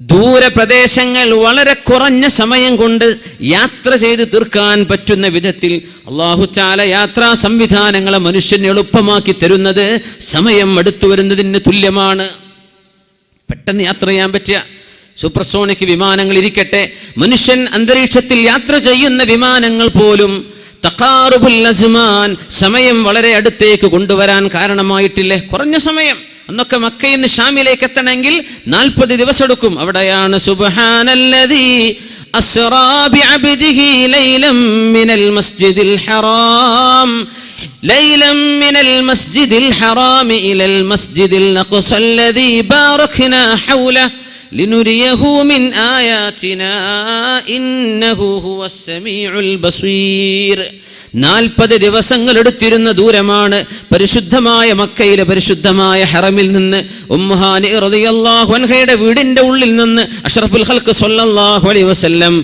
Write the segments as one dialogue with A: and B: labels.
A: ദൂരപ്രദേശങ്ങൾ വളരെ കുറഞ്ഞ സമയം കൊണ്ട് യാത്ര ചെയ്ത് തീർക്കാൻ പറ്റുന്ന വിധത്തിൽ അല്ലാഹു തആല യാത്രാ സംവിധാനങ്ങളെ മനുഷ്യന് എളുപ്പമാക്കി തരുന്നത് സമയം അടുത്തു വരുന്നതിന് തുല്യമാണ്. പെട്ടെന്ന് യാത്ര ചെയ്യാൻ പറ്റിയ സൂപ്പർസോണിക് വിമാനങ്ങൾ ഇരിക്കട്ടെ, മനുഷ്യൻ അന്തരീക്ഷത്തിൽ യാത്ര ചെയ്യുന്ന വിമാനങ്ങൾ പോലും തഖാറുബുൽ അസ്മാൻ, സമയം വളരെ അടുത്തേക്ക് കൊണ്ടുവരാൻ കാരണമായിട്ടില്ലേ? കുറഞ്ഞ സമയം. അന്നൊക്കെ മക്കയിൽ നിന്ന് ഷാമിലേക്ക് എത്തണമെങ്കിൽ 40 ദിവസം എടുക്കും. അവിടെയാണ് സുബ്ഹാനല്ലദീ അസ്റാ ബിഅബ്ദിഹി ലൈലം മിനൽ മസ്ജിദിൽ ഹറാം മിനൽ മസ്ജിദിൽ ഹറാം ഇലൽ മസ്ജിദിൽ അഖ്സല്ലദീ ബാറക്നാ ഹൗലഹു ലിനുരിയഹു മിൻ ആയാതിനാ ഇന്നഹു ഹുവസ് സമീഉൽ ബസീർ. 40 ദിവസങ്ങൾ എടുത്തിരുന്ന ദൂരമാണ് പരിശുദ്ധമായ മക്കയിലെ പരിശുദ്ധമായ ഹറമിൽ നിന്ന് ഉമ്മുഹാനി റളിയല്ലാഹു അൻഹയുടെ വീടിന്റെ ഉള്ളിൽ നിന്ന് അഷ്റഫുൽ ഖൽഖ് സ്വല്ലല്ലാഹു അലൈഹി വസല്ലം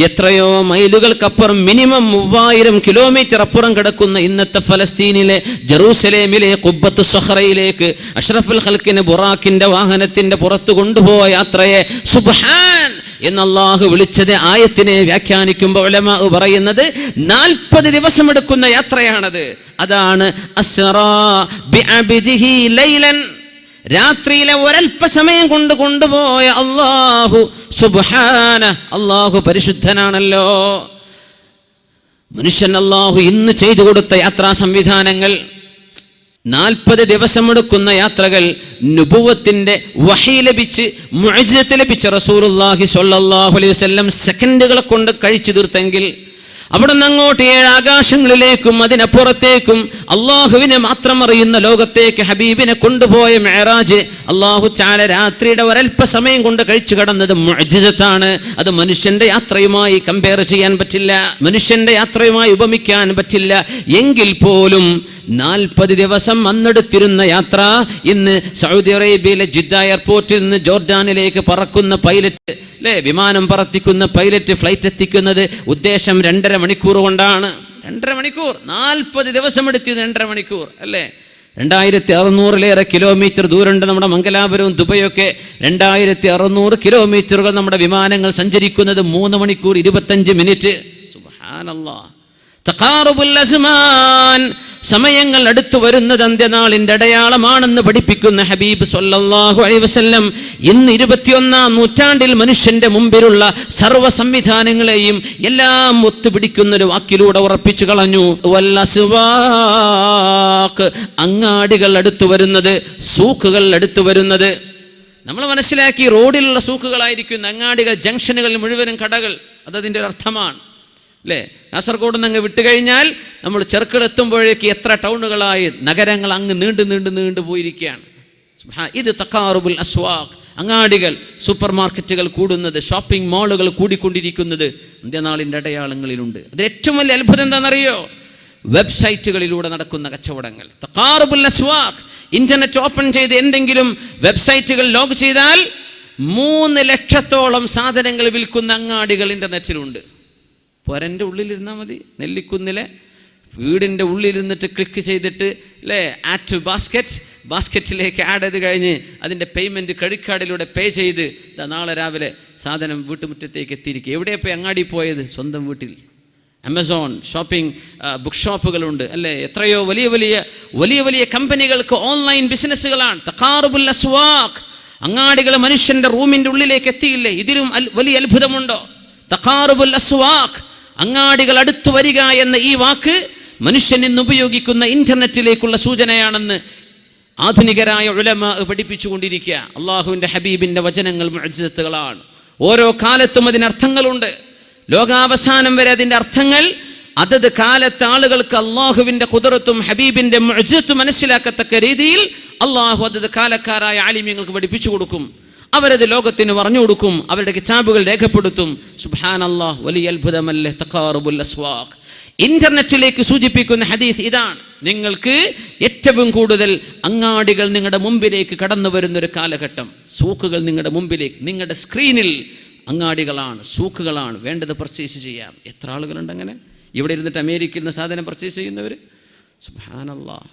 A: എത്രയോ മൈലുകൾക്കപ്പുറം, മിനിമം 3000 കിലോമീറ്റർ അപ്പുറം കിടക്കുന്ന ഇന്നത്തെ ഫലസ്തീനിലെ ജെറൂസലേമിലെ ഖുബ്ബത്തു സഖറയിലേക്ക് അഷ്റഫുൽ ഖൽഖിനെ ബുറാക്കിന്റെ വാഹനത്തിന്റെ പുറത്ത് കൊണ്ടുപോയ യാത്രയെ സുബ്ഹാൻ എന്ന് അല്ലാഹു വിളിച്ചത് ആയത്തിനെ വ്യാഖ്യാനിക്കുമ്പോൾ ഉലമാ പറയുന്നത് 40 ദിവസം എടുക്കുന്ന യാത്രയാണത്. അതാണ് അസ്റാ ബിഅബ്ദിഹി ലൈലൻ, രാത്രിയിലെ ഒരൽപ്പസമയം കൊണ്ട് കൊണ്ടുപോയ അല്ലാഹു സുബ്ഹാന. അല്ലാഹു പരിശുദ്ധനാണല്ലോ. മനുഷ്യൻ അല്ലാഹു ഇന്ന് ചെയ്തു കൊടുത്ത യാത്രാ സംവിധാനങ്ങൾ, 40 ദിവസമെടുക്കുന്ന യാത്രകൾ നുബുവത്തിന്റെ വഹി ലഭിച്ച് മുഅ്ജിസത്ത് ലഭിച്ച റസൂലുള്ളാഹി സ്വല്ലല്ലാഹു അലൈഹി വസല്ലം സെക്കൻഡുകളെ കൊണ്ട് കഴിച്ചു തീർത്തെങ്കിൽ, അവിടുന്ന് അങ്ങോട്ട് 7 ആകാശങ്ങളിലേക്കും അതിനപ്പുറത്തേക്കും അള്ളാഹുവിനെ മാത്രം അറിയുന്ന ലോകത്തേക്ക് ഹബീബിനെ കൊണ്ടുപോയ മെഹറാജ് അള്ളാഹു തആല രാത്രിയുടെ ഒരൽപ്പസമയം കൊണ്ട് കഴിച്ചു കടന്നത് മുഅ്ജിസത്താണ്. അത് മനുഷ്യന്റെ യാത്രയുമായി കമ്പയർ ചെയ്യാൻ പറ്റില്ല, മനുഷ്യന്റെ യാത്രയുമായി ഉപമിക്കാൻ പറ്റില്ല. എങ്കിൽ പോലും 40 ദിവസം അന്നെടുത്തിരുന്ന യാത്ര ഇന്ന് സൗദി അറേബ്യയിലെ ജിദ്ദ എയർപോർട്ടിൽ നിന്ന് ജോർഡാനിലേക്ക് പറക്കുന്ന പൈലറ്റ്, അല്ലേ, വിമാനം പറത്തിക്കുന്ന പൈലറ്റ് ഫ്ലൈറ്റ് എത്തിക്കുന്നത് ഉദ്ദേശം 2.5 മണിക്കൂർ കൊണ്ടാണ്. 2.5 മണിക്കൂർ, 40 ദിവസം എടുത്തിയത് 2.5 മണിക്കൂർ, അല്ലേ? 2600-ലേറെ കിലോമീറ്റർ ദൂരമുണ്ട് നമ്മുടെ മംഗലാപുരവും ദുബൈയൊക്കെ. 2600 കിലോമീറ്ററുകൾ നമ്മുടെ വിമാനങ്ങൾ സഞ്ചരിക്കുന്നത് 3 മണിക്കൂർ 25 മിനിറ്റ്. സുബ്ഹാനല്ലാഹ്. തഖാറുബുൽ അസ്മാൻ, സമയങ്ങൾ അടുത്തു വരുന്നത് അന്ത്യനാളിന്റെ അടയാളമാണെന്ന് പഠിപ്പിക്കുന്ന ഹബീബ് സ്വല്ലല്ലാഹു അലൈഹി വസല്ലം ഇന്ന് 21-ാം നൂറ്റാണ്ടിൽ മനുഷ്യന്റെ മുമ്പിലുള്ള സർവ്വ സംവിധാനങ്ങളെയും എല്ലാം ഒത്തുപിടിക്കുന്ന ഒരു വാക്കിലൂടെ ഉറപ്പിച്ചു കളഞ്ഞു. വൽ അസ്വാഖ്, അങ്ങാടികൾ അടുത്തു വരുന്നത്, സൂക്കുകൾ അടുത്തു വരുന്നത്. നമ്മൾ മനസ്സിലാക്കി റോഡിലുള്ള സൂക്കുകളായിരിക്കും അങ്ങാടികൾ, ജംഗ്ഷനുകളിൽ മുഴുവനും കടകൾ. അതതിൻ്റെ ഒരു അർത്ഥമാണ്, അല്ലേ? കാസർഗോഡ് നിന്ന് അങ്ങ് വിട്ടുകഴിഞ്ഞാൽ നമ്മൾ ചെറുക്കളെത്തുമ്പോഴേക്ക് എത്ര ടൗണുകളായി, നഗരങ്ങൾ അങ്ങ് നീണ്ടു പോയിരിക്കുകയാണ്. ഇത് തഖാറുബുൽ അസ്വാഖ്, അങ്ങാടികൾ, സൂപ്പർ മാർക്കറ്റുകൾ കൂടുന്നത്, ഷോപ്പിംഗ് മാളുകൾ കൂടിക്കൊണ്ടിരിക്കുന്നത് അന്ത്യനാളിൻ്റെ അടയാളങ്ങളിലുണ്ട്. അതിൽ ഏറ്റവും വലിയ അത്ഭുതം എന്താണെന്നറിയോ? വെബ്സൈറ്റുകളിലൂടെ നടക്കുന്ന കച്ചവടങ്ങൾ. തഖാറുബുൽ അസ്വാഖ്, ഇന്റർനെറ്റ് ഓപ്പൺ ചെയ്ത് എന്തെങ്കിലും വെബ്സൈറ്റുകൾ ലോഗ് ചെയ്താൽ 3 ലക്ഷത്തോളം സാധനങ്ങൾ വിൽക്കുന്ന അങ്ങാടികൾ ഇന്റർനെറ്റിലുണ്ട്. പൊരൻ്റെ ഉള്ളിലിരുന്നാൽ മതി, നെല്ലിക്കുന്നിലെ വീടിൻ്റെ ഉള്ളിലിരുന്നിട്ട് ക്ലിക്ക് ചെയ്തിട്ട്, അല്ലേ, ആറ്റ് ബാസ്ക്കറ്റിലേക്ക് ആഡ് ചെയ്ത് കഴിഞ്ഞ് അതിൻ്റെ പേയ്മെൻറ്റ് ക്രെഡിറ്റ് കാർഡിലൂടെ പേ ചെയ്ത് നാളെ രാവിലെ സാധനം വീട്ടുമുറ്റത്തേക്ക് എത്തിയിരിക്കുക. എവിടെയാണ് ഇപ്പോൾ അങ്ങാടി പോയത്? സ്വന്തം വീട്ടിൽ. ആമസോൺ ഷോപ്പിംഗ് ബുക്ക് ഷോപ്പുകളുണ്ട്, അല്ലേ? എത്രയോ വലിയ കമ്പനികൾക്ക് ഓൺലൈൻ ബിസിനസ്സുകളാണ്. തഖാറുബുൽ അസ്വാഖ്, അങ്ങാടികൾ മനുഷ്യൻ്റെ റൂമിൻ്റെ ഉള്ളിലേക്ക് എത്തിയില്ലേ? ഇതിലും വലിയ അത്ഭുതമുണ്ടോ? തഖാറുബുൽ അസ്വാഖ്, അങ്ങാടികൾ അടുത്തു വരിക എന്ന ഈ വാക്ക് മനുഷ്യൻ ഇന്ന് ഉപയോഗിക്കുന്ന ഇന്റർനെറ്റിലേക്കുള്ള സൂചനയാണെന്ന് ആധുനികരായ ഉലമാ പഠിപ്പിച്ചുകൊണ്ടിരിക്കുക. അള്ളാഹുവിൻ്റെ ഹബീബിൻ്റെ വചനങ്ങൾ മുഅ്ജിസത്തുകളാണ്. ഓരോ കാലത്തും അതിനർത്ഥങ്ങളുണ്ട്. ലോകാവസാനം വരെ അതിൻ്റെ അർത്ഥങ്ങൾ അതത് കാലത്തെ ആളുകൾക്ക് അള്ളാഹുവിൻ്റെ ഖുദ്റത്തും ഹബീബിൻ്റെ മുഅ്ജിസത്തും മനസ്സിലാക്കത്തക്ക രീതിയിൽ അള്ളാഹു അതത് കാലക്കാരായ ആലിമീങ്ങൾക്ക് പഠിപ്പിച്ചു കൊടുക്കും. അവരത് ലോകത്തിന് പറഞ്ഞു കൊടുക്കും, അവരുടെ കിതാബുകൾ രേഖപ്പെടുത്തും. സുബ്ഹാനല്ലാഹ്, വലിയ അത്ഭുതമല്ലേ തഖാറുബുൽ അസ്വാഖ്. ഇന്റർനെറ്റിലേക്ക് സൂചിപ്പിക്കുന്ന ഹദീസ് ഇതാണ്. നിങ്ങൾക്ക് ഏറ്റവും കൂടുതൽ അങ്ങാടികൾ നിങ്ങളുടെ മുമ്പിലേക്ക് കടന്നു വരുന്നൊരു കാലഘട്ടം. സൂക്കുകൾ നിങ്ങളുടെ മുമ്പിലേക്ക്, നിങ്ങളുടെ സ്ക്രീനിൽ അങ്ങാടികളാണ്, സൂക്കുകളാണ്. വേണ്ടത് പർച്ചേസ് ചെയ്യാം. എത്ര ആളുകളുണ്ട് അങ്ങനെ? ഇവിടെ ഇരുന്നിട്ട് അമേരിക്കയിൽ നിന്ന് സാധനം പർച്ചേസ് ചെയ്യുന്നവർ. സുബ്ഹാനല്ലാഹ്.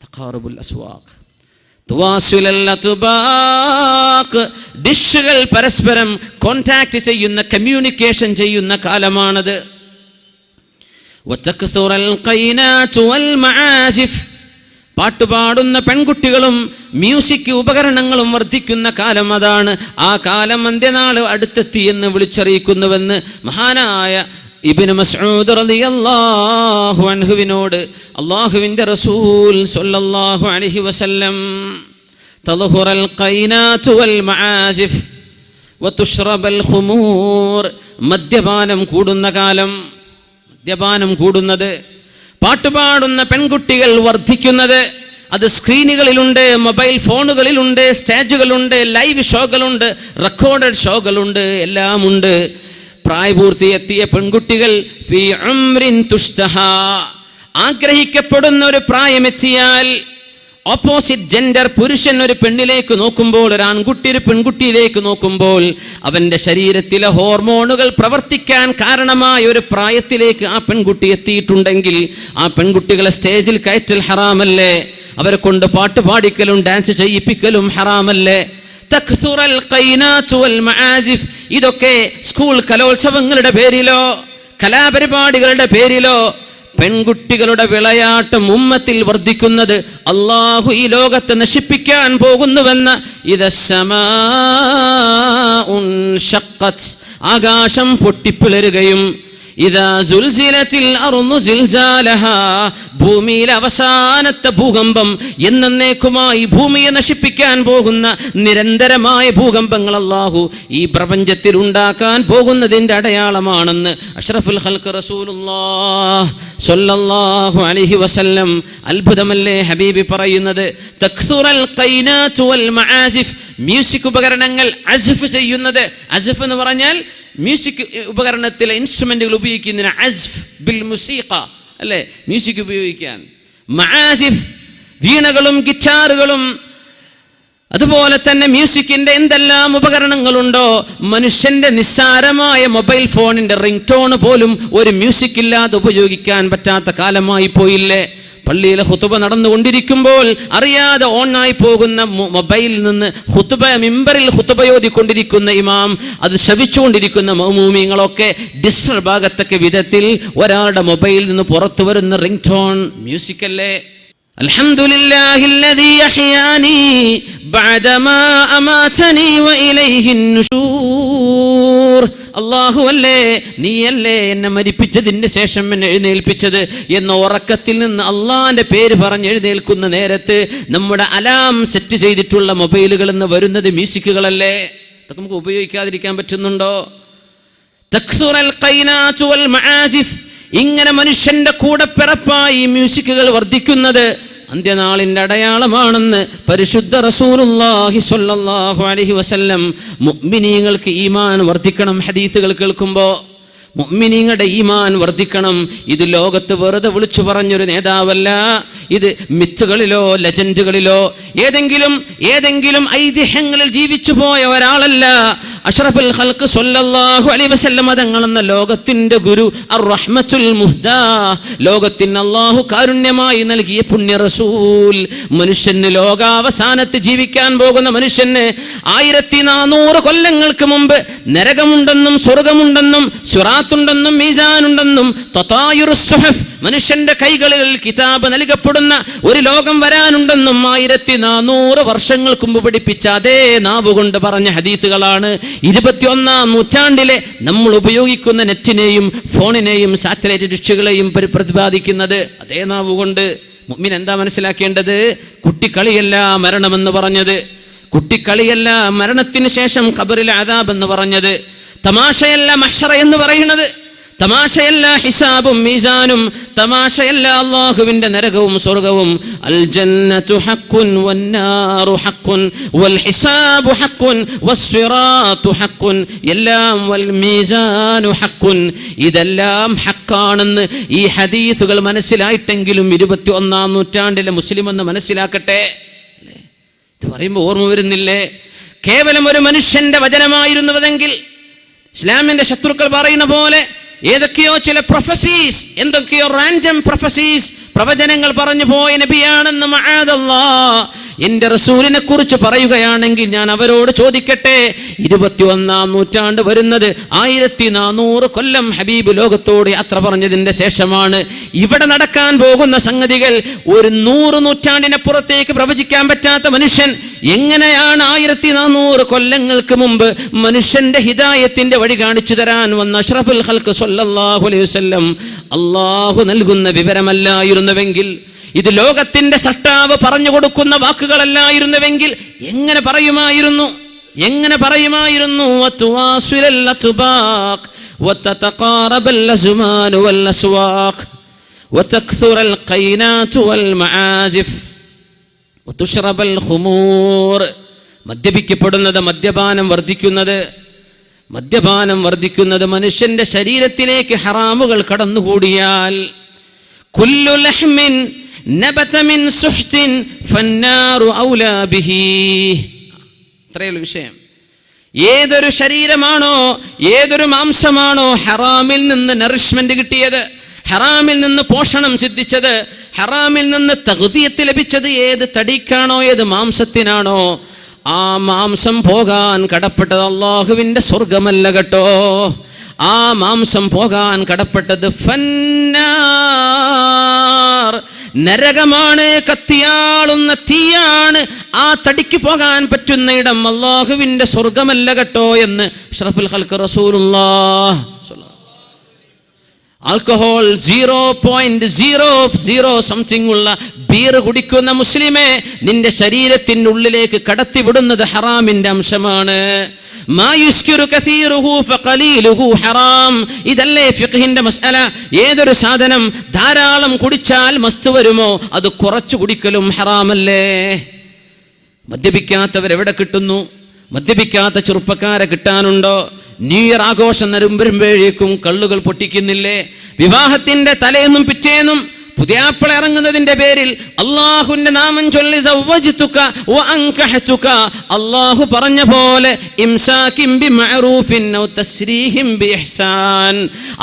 A: തഖാറുബുൽ അസ്വാഖ്. ഡിഷുകൾ പരസ്പരം കോണ്ടാക്ട് ചെയ്യുന്ന, കമ്മ്യൂണിക്കേഷൻ ചെയ്യുന്ന കാലമാണത്. പാട്ടുപാടുന്ന പെൺകുട്ടികളും മ്യൂസിക് ഉപകരണങ്ങളും വർദ്ധിക്കുന്ന കാലം അതാണ്. ആ കാലം അന്ത്യനാൾ അടുത്തെത്തി എന്ന് വിളിച്ചറിയിക്കുന്നുവെന്ന് മഹാനായ ഇബ്നു മസ്ഊദ് റളിയല്ലാഹു അൻഹുവിനോട് അല്ലാഹുവിൻ്റെ റസൂൽ സ്വല്ലല്ലാഹു അലൈഹി വസല്ലം തദ്ഹുറൽ ഖൈനാതു വൽ മആസിഫ് വതുശ്റബൽ ഖുമൂർ, മദ്യപാനം കൂടുന്ന കാലം, മദ്യപാനം കൂടുന്നത്, പാട്ടുപാടുന്ന പെൺകുട്ടികൾ വർദ്ധിക്കുന്നത്. അത് സ്ക്രീനുകളിലുണ്ട്, മൊബൈൽ ഫോണുകളിലുണ്ട്, സ്റ്റേജുകളുണ്ട്, ലൈവ് ഷോകളുണ്ട്, റെക്കോർഡഡ് ഷോകളുണ്ട്, എല്ലാമുണ്ട്. പ്രായപൂർത്തിയെത്തിയ പെൺകുട്ടികൾ ഫീ ഉംറിൻ തുഷ്തഹാ, ആഗ്രഹിക്കപ്പെടുന്ന ഒരു പ്രായമെത്തിയാൽ, ഓപ്പോസിറ്റ് ജെൻഡർ, പുരുഷൻ ഒരു പെണ്ണിലേക്ക് നോക്കുമ്പോൾ, ഒരു ആൺകുട്ടി ഒരു പെൺകുട്ടിയിലേക്ക് നോക്കുമ്പോൾ, അവൻ്റെ ശരീരത്തിലെ ഹോർമോണുകൾ പ്രവർത്തിക്കാൻ കാരണമായ ഒരു പ്രായത്തിലേക്ക് ആ പെൺകുട്ടി എത്തിയിട്ടുണ്ടെങ്കിൽ ആ പെൺകുട്ടികളെ സ്റ്റേജിൽ കയറ്റൽ ഹറാമല്ലേ? അവരെ കൊണ്ട് പാട്ട് പാടിക്കലും ഡാൻസ് ചെയ്യിപ്പിക്കലും ഹറാമല്ലേ? തക്സുറൽ ഖൈനാതു വൽ മആസിഫ്, ഇതൊക്കെ സ്കൂൾ കലോത്സവങ്ങളുടെ പേരിലോ കലാപരിപാടികളുടെ പേരിലോ പെൺകുട്ടികളുടെ വിളയാട്ടം ഉമ്മത്തിൽ വർദ്ധിക്കുന്നത് അല്ലാഹു ഈ ലോകത്തെ നശിപ്പിക്കാൻ പോകുന്നുവെന്ന ഇദസ്സമാഉൻ ഷഖ്ഖത്, ആകാശം പൊട്ടിപ്പിളരുകയും, ഇദാ സുൽസിലത്തിൽ അർളു സിൽസാലഹാ, ഭൂമിയിലെ അവസാനത്തെ ഭൂകമ്പം, എന്നേക്കുമായി ഭൂമിയെ നശിപ്പിക്കാൻ പോകുന്ന നിരന്തരമായ ഭൂകമ്പങ്ങൾ അല്ലാഹു ഈ പ്രപഞ്ചത്തിൽ ഉണ്ടാക്കാൻ പോകുന്നതിൻ്റെ അടയാളമാണെന്ന് അഷ്റഫുൽ ഖൽഖ് റസൂലുള്ളാഹ് സ്വല്ലല്ലാഹു അലൈഹി വസല്ലം. അത്ഭുതമല്ലേ ഹബീബി പറയുന്നത്? തക്സുറൽ ഖൈനാതു വൽ മആസിഫ്, മ്യൂസിക് ഉപകരണങ്ങൾ അസ്ഫ് ചെയ്യുന്നത്. അസ്ഫ് എന്ന് പറഞ്ഞാൽ മ്യൂസിക് ഉപകരണത്തിലെ ഇൻസ്ട്രുമെന്റുകൾ ഉപയോഗിക്കുന്നതിന് അസ്ഫ് ബിൽ മുസീഖ അല്ലേ, മ്യൂസിക് ഉപയോഗിക്കാൻ. മആസിഫ്, വീണകളും ഗിറ്റാറുകളും അതുപോലെ തന്നെ മ്യൂസിക്കിന്റെ എന്തെല്ലാം ഉപകരണങ്ങളുണ്ടോ, മനുഷ്യന്റെ നിസ്സാരമായ മൊബൈൽ ഫോണിന്റെ റിംഗ് ടോൺ പോലും ഒരു മ്യൂസിക് ഇല്ലാതെ ഉപയോഗിക്കാൻ പറ്റാത്ത കാലമായി പോയില്ലേ? പള്ളിയിലെ ഖുതുബ നടന്നുകൊണ്ടിരിക്കുമ്പോൾ അറിയാതെ ഓണായി പോകുന്ന മൊബൈലിൽ നിന്ന് മിമ്പറിൽ ഖുതുബയോദിക്കൊണ്ടിരിക്കുന്ന ഇമാം, അത് ശ്രവിച്ചുകൊണ്ടിരിക്കുന്ന മഅ്മൂമീങ്ങളൊക്കെ ഡിസ്റ്റർബ് ആകത്തക്ക വിധത്തിൽ ഒരാളുടെ മൊബൈലിൽ നിന്ന് പുറത്തു വരുന്ന റിംഗ് ടോൺ മ്യൂസിക് അല്ലേ? അൽഹംദുലില്ലാഹില്ലദീ അഹ്യാനി ബഅദമാ അമാതനി വഇലൈഹിൻ നുശൂർ, അല്ലാഹു അല്ലേ, നീയല്ലേ എന്നെ മരിപ്പിച്ചതിന് ശേഷം എന്നെ എഴുന്നേൽപ്പിച്ചത് എന്ന ഉറക്കത്തിൽ നിന്ന് അള്ളാന്റെ പേര് പറഞ്ഞ് എഴുന്നേൽക്കുന്ന നേരത്ത് നമ്മുടെ അലാം സെറ്റ് ചെയ്തിട്ടുള്ള മൊബൈലുകളിൽ നിന്ന് വരുന്നത് മ്യൂസിക്കുകളല്ലേ? അതൊക്കെ നമുക്ക് ഉപയോഗിക്കാതിരിക്കാൻ പറ്റുന്നുണ്ടോ? തക്സുറൽ ഖൈനാതു വൽ മആസിഫ്, ഇങ്ങനെ മനുഷ്യന്റെ കൂടെ പിറപ്പായി മ്യൂസിക്കുകൾ വർദ്ധിക്കുന്നത് അന്ത്യനാളിന്റെ അടയാളമാണെന്ന് പരിശുദ്ധ റസൂലുള്ളാഹി സ്വല്ലല്ലാഹു അലൈഹി വസല്ലം. മുഅ്മിനീങ്ങൾക്ക് ഈമാൻ വർദ്ധിക്കണം. ഹദീസുകൾ കേൾക്കുമ്പോൾ മുഅ്മിനീങ്ങളുടെ ഈമാൻ വർദ്ധിക്കണം. ഇത് ലോകത്ത് വെറുതെ വിളിച്ചു പറഞ്ഞൊരു നേതാവല്ല. ഇത് മിത്തുകളിലോ ലെജൻഡുകളിലോ ഏതെങ്കിലും ഐതിഹ്യങ്ങളിൽ ജീവിച്ചു പോയ ഒരാളല്ല. അഷ്റഫുൽ ഖൽഖ് സ്വല്ലല്ലാഹു അലൈഹി വസല്ലം തങ്ങളെന്ന ലോകത്തിന്റെ ഗുരു, അർ-റഹ്മത്തുൽ മുഹ്ദാ, ലോകത്തിന് അല്ലാഹു കാരുണ്യമായി നൽകിയ പുണ്യ റസൂൽ, മനുഷ്യന് ലോകാവസാനത്ത് ജീവിക്കാൻ പോകുന്ന മനുഷ്യന് 1400 കൊല്ലങ്ങൾക്ക് മുമ്പ് നരകമുണ്ടെന്നും സ്വർഗമുണ്ടെന്നും സിറാത്തുണ്ടെന്നും മീസാനുണ്ടെന്നും തതായുറുസ് സുഹഫ്, മനുഷ്യന്റെ കൈകളിൽ കിതാബ് നൽകപ്പെടുന്ന ഒരു ലോകം വരാനുണ്ടെന്നും 1400 വർഷങ്ങൾക്ക് മുമ്പ് പഠിപ്പിച്ച അതേ നാവുകൊണ്ട് പറഞ്ഞ ഹദീസുകളാണ് 21-ാം നൂറ്റാണ്ടിലെ നമ്മൾ ഉപയോഗിക്കുന്ന നെറ്റിനെയും ഫോണിനെയും സാറ്റലൈറ്റ് ഡിഷുകളെയും പ്രതിപാദിക്കുന്നത് അതേ നാവുകൊണ്ട്. മുഅ്മിൻ എന്താ മനസ്സിലാക്കേണ്ടത്? കുട്ടിക്കളിയല്ല മരണമെന്ന് പറഞ്ഞത്, കുട്ടിക്കളിയല്ല മരണത്തിന് ശേഷം ഖബറിലെ അദാബ് എന്ന് പറഞ്ഞത്, തമാശയല്ല മഹ്ശറ എന്ന് പറയുന്നത്, തമാശയല്ല ഹിസാബും മീസാനും, തമാശയല്ല അല്ലാഹുവിന്റെ നരകവും സ്വർഗവും. അൽ ജന്നതു ഹഖ്ഖുൻ വന്നാറു ഹഖ്ഖുൻ വൽ ഹിസാബു ഹഖ്ഖുൻ വസ്സിറാത്തു ഹഖ്ഖുൻ എല്ലാം വൽ മീസാനു ഹഖ്ഖുൻ, ഇതെല്ലാം ഹഖാണെന്ന് ഈ ഹദീസുകൾ മനസ്സിലായിട്ടെങ്കിലും 21-ാം നൂറ്റാണ്ടിലെ മുസ്ലിം എന്ന് മനസ്സിലാക്കട്ടെ. ഇത് പറയുമ്പോൾ ഓർമ്മ വരുന്നില്ലേ? കേവലം ഒരു മനുഷ്യന്റെ വചനമായിരുന്നുവെങ്കിൽ ഇസ്ലാമിന്റെ ശത്രുക്കൾ പറയുന്ന പോലെ ഏതൊക്കെയോ ചില പ്രൊഫസീസ്, എന്തൊക്കെയോ റാൻഡം പ്രൊഫസീസ്, പ്രവചനങ്ങൾ പറഞ്ഞു പോയ നബിയാണെന്ന് മഅദല്ലാഹ് എന്റെ റസൂലിനെ കുറിച്ച് പറയുകയാണെങ്കിൽ ഞാൻ അവരോട് ചോദിക്കട്ടെ, 21-ാം നൂറ്റാണ്ട് വരുന്നത് 1400 കൊല്ലം ഹബീബ് ലോകത്തോട് യാത്ര പറഞ്ഞതിന്റെ ശേഷമാണ്. ഇവിടെ നടക്കാൻ പോകുന്ന സംഗതികൾ ഒരു 100 നൂറ്റാണ്ടിനപ്പുറത്തേക്ക് പ്രവചിക്കാൻ പറ്റാത്ത മനുഷ്യൻ എങ്ങനെയാണ് 1400 കൊല്ലങ്ങൾക്ക് മുമ്പ് മനുഷ്യന്റെ ഹിദായത്തിന്റെ വഴി കാണിച്ചു തരാൻ വന്ന അഷ്റഫുൽ ഖൽഖ് സ്വല്ലല്ലാഹു അലൈഹി വസല്ലം അല്ലാഹു നൽകുന്ന വിവരമല്ലായിരുന്നുവെങ്കിൽ, ഇത് ലോകത്തിന്റെ സൃഷ്ടാവ് പറഞ്ഞു കൊടുക്കുന്ന വാക്കുകളല്ലായിരുന്നുവെങ്കിൽ എങ്ങനെ പറയുമായിരുന്നു? വതുവാസിലൽ അത്ബാഖ് വതതഖാറബൽ അസ്മാൻ വൽ അസ്വാഖ് വതക്സുറൽ ഖൈനാതു വൽ മആസിഫ് വതുശ്റബൽ ഖുമൂർ. മദ്യപിക്കപ്പെടുന്നത്, മദ്യപാനം വർദ്ധിക്കുന്നത് മനുഷ്യന്റെ ശരീരത്തിലേക്ക് ഹറാമുകൾ കടന്നുകൂടിയാൽ, കുല്ലു ലഹ്മിൻ നബത മിൻ സുഹ്തിൻ ഫന്നാറു ഔലാ ബിഹി. ഇത്രയുള്ള വിഷയം. ഏതൊരു ശരീരമാണോ, ഏതൊരു മാംസമാണോ ഹറാമിൽ നിന്ന് നറിഷ്മെന്റ് കിട്ടിയത്, ഹറാമിൽ നിന്ന് പോഷണം സിദ്ധിച്ചത്, ഹറാമിൽ നിന്ന് തഗ്ദിയത്ത് ലഭിച്ചത്, ഏത് തടിക്കാണോ, ഏത് മാംസത്തിനാണോ, ആ മാംസം പോകാൻ കടപ്പെട്ടത് അള്ളാഹുവിന്റെ സ്വർഗമല്ല കേട്ടോ. ആ മാംസം പോകാൻ കടപ്പെട്ടത് ഫന്നാർ, നരകമാണ്, കത്തിയാളുന്ന തീയാണ്. ആ തടിക്ക് പോകാൻ പറ്റുന്ന ഇടം അള്ളാഹുവിന്റെ സ്വർഗമല്ല കേട്ടോ എന്ന് അഷ്റഫുൽ ഖൽഖ് റസൂലുള്ളാഹ്. ആൽക്കഹോൾ 0.00 സംതിങ് ഉള്ള ബീർ കുടിക്കുന്ന മുസ്ലിമേ, നിന്റെ ശരീരത്തിന്റെ ഉള്ളിലേക്ക് കടത്തിവിടുന്നത് ഹറാമിന്റെ അംശമാണ്. ഇതല്ലേ ഫിഖ്ഹിന്റെ മസ്അല. ഏതൊരു സാധനം ധാരാളം കുടിച്ചാൽ മസ്ത് വരുമോ, അത് കുറച്ചു കുടിക്കലും ഹറാമല്ലേ? മദ്യപിക്കാത്തവരെവിടെ കിട്ടുന്നു? മദ്യപിക്കാത്ത ചെറുപ്പക്കാരെ കിട്ടാനുണ്ടോ? ന്യൂ ഇയർ ആഘോഷം വരുമ്പോഴേക്കും കള്ളുകൾ പൊട്ടിക്കുന്നില്ലേ? വിവാഹത്തിന്റെ തലേന്നും പിറ്റേന്നും പുതിയാപ്പിള ഇറങ്ങുന്നതിന്റെ പേരിൽ അള്ളാഹുവിന്റെ നാമം ചൊല്ലി സവ്വജ്തുക വഅൻകഹതുക, അള്ളാഹു പറഞ്ഞ പോലെ ഇംസാകിൻ ബിമഅറൂഫിൻ ഔ തസ്രീഹിൻ ബിഇഹ്സാൻ,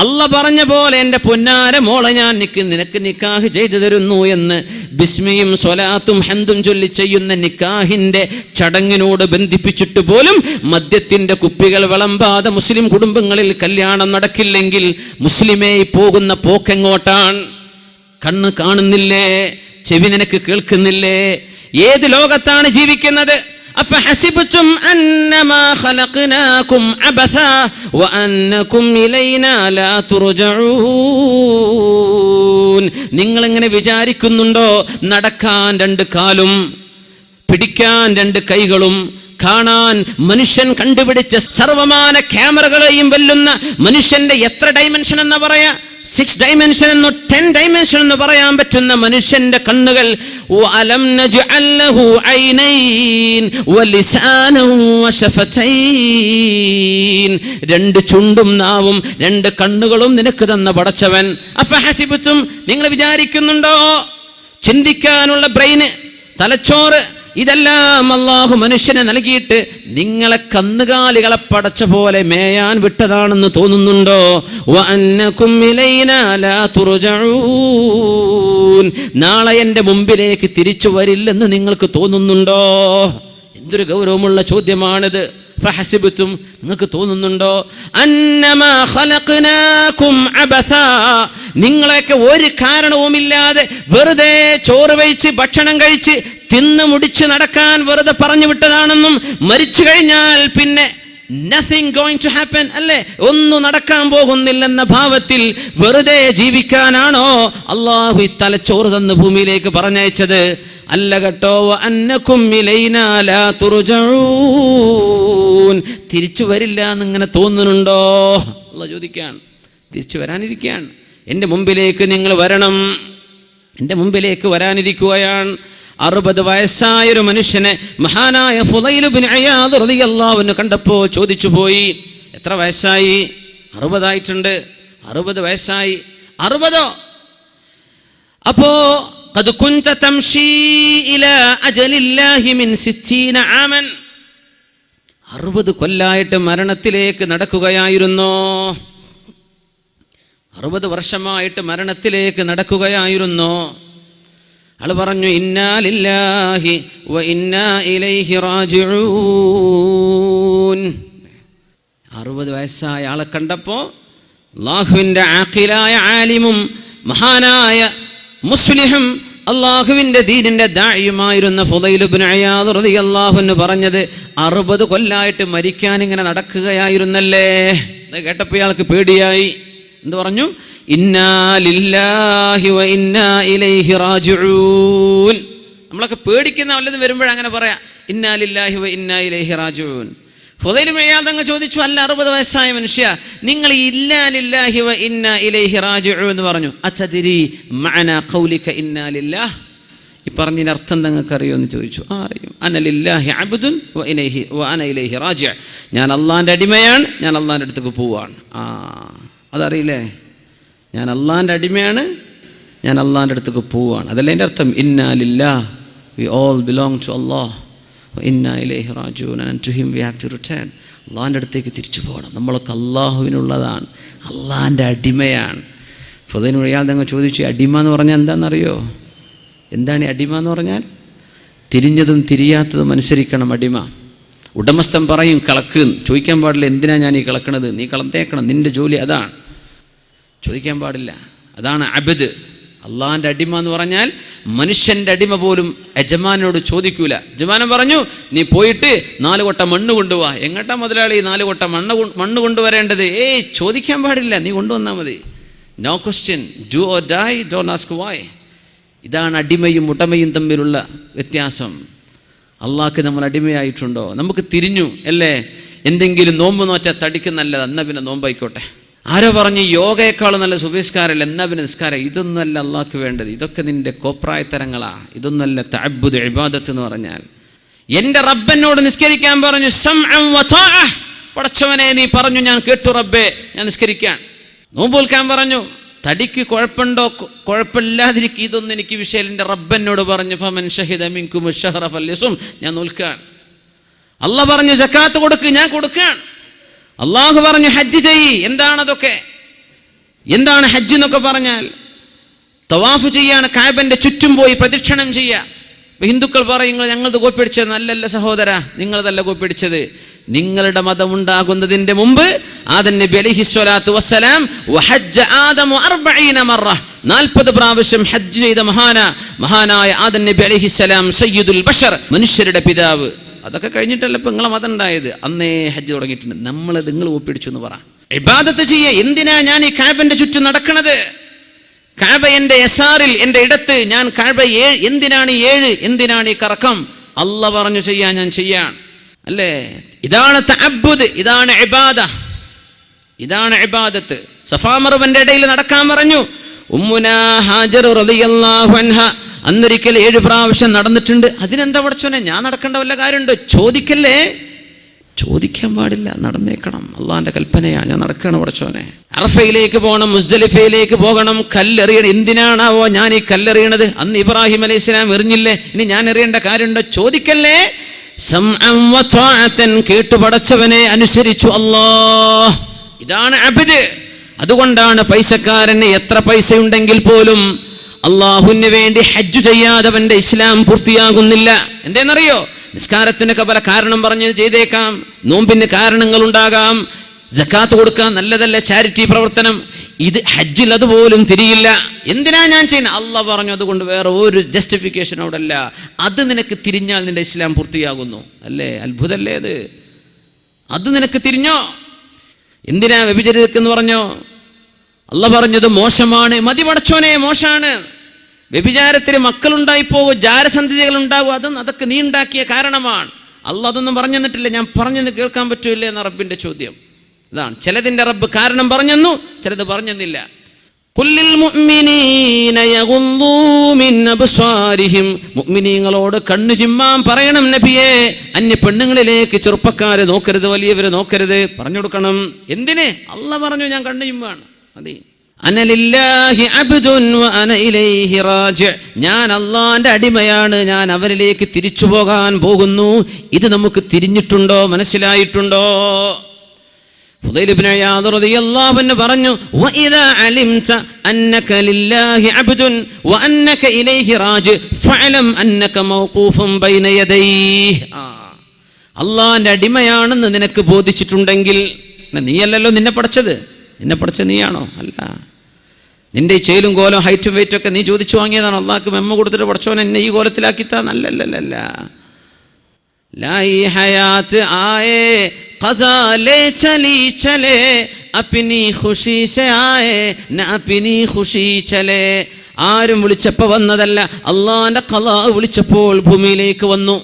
A: അള്ളാഹ് പറഞ്ഞ പോലെ എൻ്റെ പൊന്നാര മോളെ ഞാൻ നിനക്ക് നിക്കാഹ് ചെയ്തു തരുന്നു എന്ന് ബിസ്മിയും സ്വലാത്തും ഹംദും ചൊല്ലി ചെയ്യുന്ന നിക്കാഹിന്റെ ചടങ്ങിനോട് ബന്ധിപ്പിച്ചിട്ട് പോലും മദ്യത്തിന്റെ കുപ്പികൾ വിളമ്പാതെ മുസ്ലിം കുടുംബങ്ങളിൽ കല്യാണം നടക്കില്ലെങ്കിൽ മുസ്ലിമേ പോകുന്ന പോക്കെങ്ങോട്ടാണ്? കണ്ണ് കാണുന്നില്ലേ? ചെവി നിനക്ക് കേൾക്കുന്നില്ലേ? ഏത് ലോകത്താണ് ജീവിക്കുന്നത്? അഫഹസിബ്തും അന്നമാ ഖലഖനാകും അബസാ വഅന്നകും ഇലൈനാ ലാ തുർജഊൻ. നിങ്ങൾ എങ്ങനെ വിചാരിക്കുന്നുണ്ടോ നടക്കാൻ 2 കാലും, പിടിക്കാൻ 2 കൈകളും, കാണാൻ മനുഷ്യൻ കണ്ടുപിടിച്ച സർവമാന ക്യാമറകളെയും വെല്ലുന്ന മനുഷ്യന്റെ എത്ര ഡൈമെൻഷൻ എന്ന് പറയാ? 6 ഡൈമെൻഷൻ എന്നോ 10 ഡൈമെൻഷൻ എന്ന് പറയാൻ പറ്റുന്ന മനുഷ്യന്റെ കണ്ണുകൾ. വഅലം നജ്അൽ ലഹു ഐനൈൻ വലിസാനൻ വശഫതൈൻ. 2 ചുണ്ടും നാവും 2 കണ്ണുകളും നിനക്ക് തന്ന പടച്ചവൻ. അഫഹസിബ്തും, നിങ്ങൾ വിചാരിക്കുന്നുണ്ടോ ചിന്തിക്കാനുള്ള ബ്രെയിന്, തലച്ചോറ്, ഇതെല്ലാം അല്ലാഹു മനുഷ്യനെ നൽകിയിട്ട് നിങ്ങളെ കന്നുകാലികളെ പടച്ച പോലെ മേയാൻ വിട്ടതാണെന്ന് തോന്നുന്നുണ്ടോ? വഅന്നകും ഇലൈനാ ലാ തുർജഊൻ. നാളെ എൻ്റെ മുമ്പിലേക്ക് തിരിച്ചു വരില്ലെന്ന് നിങ്ങൾക്ക് തോന്നുന്നുണ്ടോ? എന്തൊരു ഗൗരവമുള്ള ചോദ്യമാണിത്. ഫഹസിബ്തും, നിങ്ങൾക്ക് തോന്നുന്നുണ്ടോ അന്നമാ ഖലഖനാകും അബസാ, നിങ്ങളെയൊക്കെ ഒരു കാരണവുമില്ലാതെ വെറുതെ ചോറ് കഴിച്ച് ഭക്ഷണം കഴിച്ച് തിന്ന് മുടിച്ച് നടക്കാൻ വെറുതെ പറഞ്ഞു വിട്ടതാണെന്നും, മരിച്ചു കഴിഞ്ഞാൽ പിന്നെ nothing going to happen, അല്ലേ, ഒന്നും നടക്കാൻ പോകുന്നില്ലെന്ന ഭാവത്തിൽ വെറുതെ ജീവിക്കാനാണോ അള്ളാഹു ഈ തലച്ചോറ് തന്ന് ഭൂമിയിലേക്ക് പറഞ്ഞയച്ചത്? അല്ല കേട്ടോ. വഅന്നകും ഇലൈനാ ലാ തുർജഊൻ. തിരിച്ചു വരില്ല എന്നിങ്ങനെ തോന്നുന്നുണ്ടോ? അള്ളാഹു ചോദിക്കുകയാണ്. തിരിച്ചു വരാനിരിക്കുകയാണ്. എൻ്റെ മുമ്പിലേക്ക് നിങ്ങൾ വരണം. എൻ്റെ മുമ്പിലേക്ക് വരാനിരിക്കുകയാണ്. 60 വയസ്സായൊരു മനുഷ്യനെ മഹാനായ ഫുളൈൽ ഇബ്നു ഇയാദ് റളിയല്ലാഹു അൻഹു കണ്ടപ്പോൾ ചോദിച്ചു പോയി, എത്ര വയസ്സായി? 60 ആയിട്ടുണ്ട്. 60 വയസ്സായി. 60. അപ്പോ ഖദ് കുൻത തംശി ഇലാ അജലില്ലാഹി മിൻ 60 ആമൻ. 60 കൊല്ലായിട്ട് മരണത്തിലേക്ക് നടക്കുകയായിരുന്നോ? 60 വർഷമായിട്ട് മരണത്തിലേക്ക് നടക്കുകയായിരുന്നോ? ആള് പറഞ്ഞു ഇന്നാ ലില്ലാഹി വ ഇന്നാ ഇലൈഹി റാജിഊൻ. 60 വയസ്സായ ആളെ കണ്ടപ്പോൾ അല്ലാഹുവിൻ്റെ ആഖിലായ ആലിമും മഹാനായ മുസ്ലിഹും അള്ളാഹുവിൻ്റെ ദീനിൻ്റെ ദാഇയുമായിരുന്ന ഫുദൈൽ ഇബ്നു ഇയാദ് റളിയല്ലാഹു അൻഹു പറഞ്ഞത് 60 കൊല്ലായിട്ട് മരിക്കാൻ ഇങ്ങനെ നടക്കുകയായിരുന്നല്ലേ. അത് കേട്ടപ്പോൾ ഇയാൾക്ക് പേടിയായി. എന്ത് പറഞ്ഞു? ഇന്നാ ലില്ലാഹി വ ഇന്നാ ഇലൈഹി റാജിഊൻ. നമ്മളൊക്കെ പേടിക്കുന്ന വല്ലതും വരുമ്പോഴങ്ങനെ പറയാം, ഇന്നാ ലില്ലാഹി വ ഇന്നാ ഇലൈഹി റാജിഊൻ. ഫുദൈൽ ഇബ്നു ഇയാദ് അങ്ങ് ചോദിച്ചു, അല്ല 60 വയസ്സായ മനുഷ്യ, നിങ്ങൾ ഇന്നാ ലില്ലാഹി വ ഇന്നാ ഇലൈഹി റാജിഊൻ എന്ന് പറഞ്ഞു. അതദ്രി മഅനാ ഖൗലിക ഇന്നാ ലില്ലാഹ്, ഈ പറഞ്ഞതിൻ്റെ അർത്ഥം നിങ്ങൾക്ക് അറിയോ എന്ന് ചോദിച്ചു. അറിയും. അന ലില്ലാഹി അബ്ദുൻ വ അന ഇലൈഹി റാജിഉ. ഞാൻ അള്ളാഹിൻ്റെ അടിമയാണ്, ഞാൻ അള്ളാഹിൻ്റെ അടുത്തേക്ക് പോവാണ്. അതറിയില്ലേ? ഞാൻ അള്ളാഹിൻ്റെ അടിമയാണ്, ഞാൻ അള്ളാഹിൻ്റെ അടുത്തേക്ക് പോവാണ്. അതല്ലേ എൻ്റെ അർത്ഥം? ഇന്നാ ലില്ലാഹ്, we all belong to Allah വ ഇന്നാ ഇലൈഹി റാജിഊൻ, and to him we have to return. അള്ളാഹിൻ്റെ അടുത്തേക്ക് തിരിച്ചു പോകണം. നമ്മളൊക്കെ അള്ളാഹുവിനുള്ളതാണ്, അള്ളാഹിൻ്റെ അടിമയാണ്. ഫുദൈൽ ഇബ്നു ഇയാദ് അങ്ങ് ചോദിച്ചു, അടിമ എന്ന് പറഞ്ഞാൽ എന്താണെന്നറിയോ? എന്താണ് ഈ അടിമ എന്ന് പറഞ്ഞാൽ? തിരിഞ്ഞതും തിരിയാത്തതും അനുസരിക്കണം അടിമ. ഉടമസ്ഥൻ പറയും കളക്ക്, ചോദിക്കാൻ പാടില്ല എന്തിനാ ഞാൻ ഈ കളക്കണത്, നീ കളത്തേക്കണം, നിൻ്റെ ജോലി അതാണ്, ചോദിക്കാൻ പാടില്ല. അതാണ് അബ്ദ്. അള്ളാഹിൻ്റെ അടിമ എന്ന് പറഞ്ഞാൽ മനുഷ്യൻ്റെ അടിമ പോലും യജമാനോട് ചോദിക്കൂല. യജമാനൻ പറഞ്ഞു, നീ പോയിട്ട് 4 കൊട്ട മണ്ണ് കൊണ്ടുപോവാ. എങ്ങോട്ടാ മുതലാളി 4 കൊട്ട മണ്ണ് കൊണ്ടുവരേണ്ടത്? ചോദിക്കാൻ പാടില്ല, നീ കൊണ്ടുവന്നാൽ മതി. No question, do or die, don't ask why. ഇതാണ് അടിമയും ഉടമയും തമ്മിലുള്ള വ്യത്യാസം. അള്ളാഹ്ക്ക് നമ്മൾ അടിമയായിട്ടുണ്ടോ? നമുക്ക് തിരിഞ്ഞു അല്ലേ? എന്തെങ്കിലും നോമ്പ് നോച്ചാൽ തടിക്ക് നല്ലത്, എന്നാൽ പിന്നെ നോമ്പായിക്കോട്ടെ. ആരോ പറഞ്ഞു യോഗയേക്കാൾ നല്ല സുബഹിസ്കാരമല്ല, എന്നാൽ പിന്നെ നിസ്കാരം. ഇതൊന്നുമല്ല അള്ളാഹ്ക്ക് വേണ്ടത്. ഇതൊക്കെ നിന്റെ കോപ്രായത്തരങ്ങളാ. ഇതൊന്നല്ല തഅബ്ബുദ് ഇബാദത്ത് എന്ന് പറഞ്ഞാൽ. എൻ്റെ റബ്ബനോട് നിസ്കരിക്കാൻ പറഞ്ഞു, സമഅൻ വ ത്വാഅ. പടച്ചവനെ നീ പറഞ്ഞു, ഞാൻ കേട്ടു റബ്ബേ, ഞാൻ നിസ്കരിക്കാൻ. നോമ്പ് നോൽക്കാൻ പറഞ്ഞു, തടിക്ക് കുഴപ്പമുണ്ടോ കുഴപ്പമില്ലാതിരിക്കും, ഇതൊന്നും എനിക്ക് വിഷയം. എൻ്റെ റബ്ബനോട് പറഞ്ഞു, ഫമൻ ഷഹിദ മിൻകും അശ്ശഹറ ഫല്യസും, ഞാൻ നോൽക്കാൻ. അള്ളാഹ് പറഞ്ഞു സക്കാത്ത് കൊടുക്ക്, ഞാൻ കൊടുക്കാൻ. അള്ളാഹു പറഞ്ഞു ഹജ്ജ് ചെയ്യ്. എന്താണതൊക്കെ? എന്താണ് ഹജ്ജ് എന്നൊക്കെ പറഞ്ഞാൽ? തവാഫ് ചെയ്യാണ്, കഅബന്റെ ചുറ്റും പോയി പ്രദക്ഷിണം ചെയ്യുക. ഹിന്ദുക്കൾ പറയും ഞങ്ങളത് കോപ്പിടിച്ചത്. നല്ലല്ല സഹോദര, നിങ്ങളതല്ല കോപ്പിടിച്ചത്. നിങ്ങളുടെ മതം ഉണ്ടാകുന്നതിന്റെ മുമ്പ് ആദം നബി അലൈഹിസ്സലാത്തു വസ്സലാം വഹജ്ജ ആദമു 40 മറ, 40 പ്രാവശ്യം ഹജ്ജ് ചെയ്ത മഹാനായ ആദം നബി അലൈഹിസ്സലാം സയ്യിദുൽ ബഷർ, മനുഷ്യരുടെ പിതാവ്. അതൊക്കെ കഴിഞ്ഞിട്ടല്ല ഇപ്പം നിങ്ങളെ മതം ഉണ്ടായത്. അന്നേ ഹജ്ജ് തുടങ്ങിയിട്ടുണ്ട്. നിങ്ങൾ ഒപ്പിടിച്ചു എന്ന് പറ. ഇബാദത്ത് ചെയ്യേ. എന്തിനാ ഞാൻ ഈ കഅബന്റെ ചുറ്റും നടക്കണത്? കഅബ എൻ്റെ യസാറിൽ, എൻ്റെ ഇടത്ത്. ഞാൻ കഅബ എന്തിനാണ് 7? എന്തിനാണ് ഈ കറക്കം? അല്ലാഹ് പറഞ്ഞു ചെയ്യാൻ, ഞാൻ ചെയ്യാൻ അല്ലേ? ഇതാണ് തഅബ്ബുദ്, ഇതാണ് ഇബാദ, ഇതാണ് ഇബാദത്ത്. സഫാ മർവന്റെ ഇടയിൽ നടക്കാൻ പറഞ്ഞു. ഉമ്മുനാ ഹാജർ റളിയല്ലാഹു അൻഹ അന്നൊരിക്കൽ 7 പ്രാവശ്യം നടന്നിട്ടുണ്ട്. അതിനെന്താ പടച്ചോനെ, ഞാൻ നടക്കേണ്ട വല്ല കാര്യമുണ്ടോ? ചോദിക്കല്ലേ, ചോദിക്കാൻ പാടില്ല, നടന്നേക്കണം. അള്ളാഹിന്റെ കൽപ്പനയാണ്, ഞാൻ നടക്കണം പടച്ചോനെ. അറഫയിലേക്ക് പോകണം, മുസ്ദലിഫയിലേക്ക് പോകണം, കല്ലെറിയണം. എന്തിനാണാവോ ഞാൻ ഈ കല്ലെറിയണത്? അന്ന് ഇബ്രാഹിം അലൈഹിസ്സലാം എറിഞ്ഞില്ലേ, ഇനി ഞാൻ എറിയേണ്ട കാര്യമുണ്ടോ? ചോദിക്കല്ലേ. സമഅൻ വ ത്വാഅതൻ, കേട്ടു പടച്ചവനെ അനുസരിച്ചു അല്ലാഹ്. ഇതാണ് അബ്ദ്. അതുകൊണ്ടാണ് പൈസക്കാരന് എത്ര പൈസ ഉണ്ടെങ്കിൽ പോലും അള്ളാഹുവിന് വേണ്ടി ഹജ്ജ് ചെയ്യാതെ അവന്റെ ഇസ്ലാം പൂർത്തിയാകുന്നില്ല. എന്തേന്നറിയോ? നിസ്കാരത്തിനൊക്കെ പല കാരണം പറഞ്ഞ് ചെയ്തേക്കാം, നോമ്പിന് കാരണങ്ങൾ ഉണ്ടാകാം, സക്കാത്ത് കൊടുക്കാൻ നല്ലതല്ല, ചാരിറ്റി പ്രവർത്തനം. ഇത് ഹജ്ജിൽ അതുപോലും തിരിയില്ല. എന്തിനാ ഞാൻ ചെയ്യുന്നത്? അള്ളാഹ് പറഞ്ഞു, അതുകൊണ്ട് വേറെ ഒരു ജസ്റ്റിഫിക്കേഷൻ അവിടെ അല്ല. അത് നിനക്ക് തിരിഞ്ഞാൽ നിന്റെ ഇസ്ലാം പൂർത്തിയാകുന്നു. അല്ലേ? അത്ഭുതല്ലേ അത്? അത് നിനക്ക് തിരിഞ്ഞോ? എന്തിനാ വ്യഭിചരിക്കെന്ന് പറഞ്ഞോ? അള്ളാഹ് പറഞ്ഞത് മോശമാണ്. മതി പടച്ചോനെ, മോശമാണ്. വ്യഭിചാരത്തിൽ മക്കളുണ്ടായിപ്പോകും, ജാരസന്ധതികൾ ഉണ്ടാകും. അതൊക്കെ നീ ഉണ്ടാക്കിയ കാരണമാണ്. അള്ളാഹ് അതൊന്നും പറഞ്ഞു തന്നിട്ടില്ല. ഞാൻ പറഞ്ഞെന്ന് കേൾക്കാൻ പറ്റൂല്ലേ എന്ന റബ്ബിന്റെ ചോദ്യം ഇതാണ്. ചിലതിന്റെ റബ്ബ് കാരണം പറഞ്ഞെന്നു, ചിലത് പറഞ്ഞെന്നില്ല. ഖുല്ലിൽ മുഅ്മിനീന യഗുള്ളൂ മിൻ അബ്സാരിഹിം, മുഅ്മിനീങ്ങളോട് കണ്ണു ചിമ്മാൻ പറയണം നബിയേ. അന്യ പെണ്ണുങ്ങളിലേക്ക് ചെറുപ്പക്കാരെ നോക്കരുത്, വലിയവരെ നോക്കരുത്, പറഞ്ഞു കൊടുക്കണം. എന്തിന്? അള്ളാഹ് പറഞ്ഞു ഞാൻ കണ്ണു ചിമ്മാണ്. മതി. അനലില്ലാഹി അബ്ദുൻ വ അന ഇലൈഹി റാജി', ഞാൻ അള്ളാന്റെ അടിമയാണ്, ഞാൻ അവരിലേക്ക് തിരിച്ചു പോകാൻ പോകുന്നു. ഇത് നമുക്ക് തിരിഞ്ഞിട്ടുണ്ടോ? മനസ്സിലായിട്ടുണ്ടോ? ഫുദൈൽ ഇബ്നു ഇയാദ് റളിയല്ലാഹു അൻഹു പറഞ്ഞു, വഇദാ അലിംത അന്നക ലില്ലാഹി അബ്ദുൻ വഅന്നക ഇലൈഹി റാജി ഫഅലം അന്നക മൗഖൂഫുൻ ബൈന യദൈഹി. അള്ളാഹിന്റെ അടിമയാണെന്ന് നിനക്ക് ബോധിച്ചിട്ടുണ്ടെങ്കിൽ, നീയല്ലല്ലോ നിന്നെ പഠിച്ചത്, നിന്നെ പഠിച്ച നീയാണോ? അല്ല. നിന്റെ ഈ ചേലും കോലം ഹൈറ്റും വെയിറ്റും ഒക്കെ നീ ചോദിച്ചു വാങ്ങിയതാണ്. അള്ളാഹ്ക്ക് മെമ്മ കൊടുത്തിട്ട് പഠിച്ചോൻ എന്നെ ഈ കോലത്തിലാക്കിത്താ? നല്ലല്ല. ലായി ഹയാത്ത് ആയേ ഖസാ ലേ ചലി ചലേ അപ്നി ഖുശി സേ ആയേ ന അപ്നി ഖുശി ചലേ. ആരും വിളിച്ചപ്പോൾ വന്നതല്ല, അള്ളാഹിന്റെ ഖലാ വിളിച്ചപ്പോൾ ഭൂമിയിലേക്ക് വന്നു.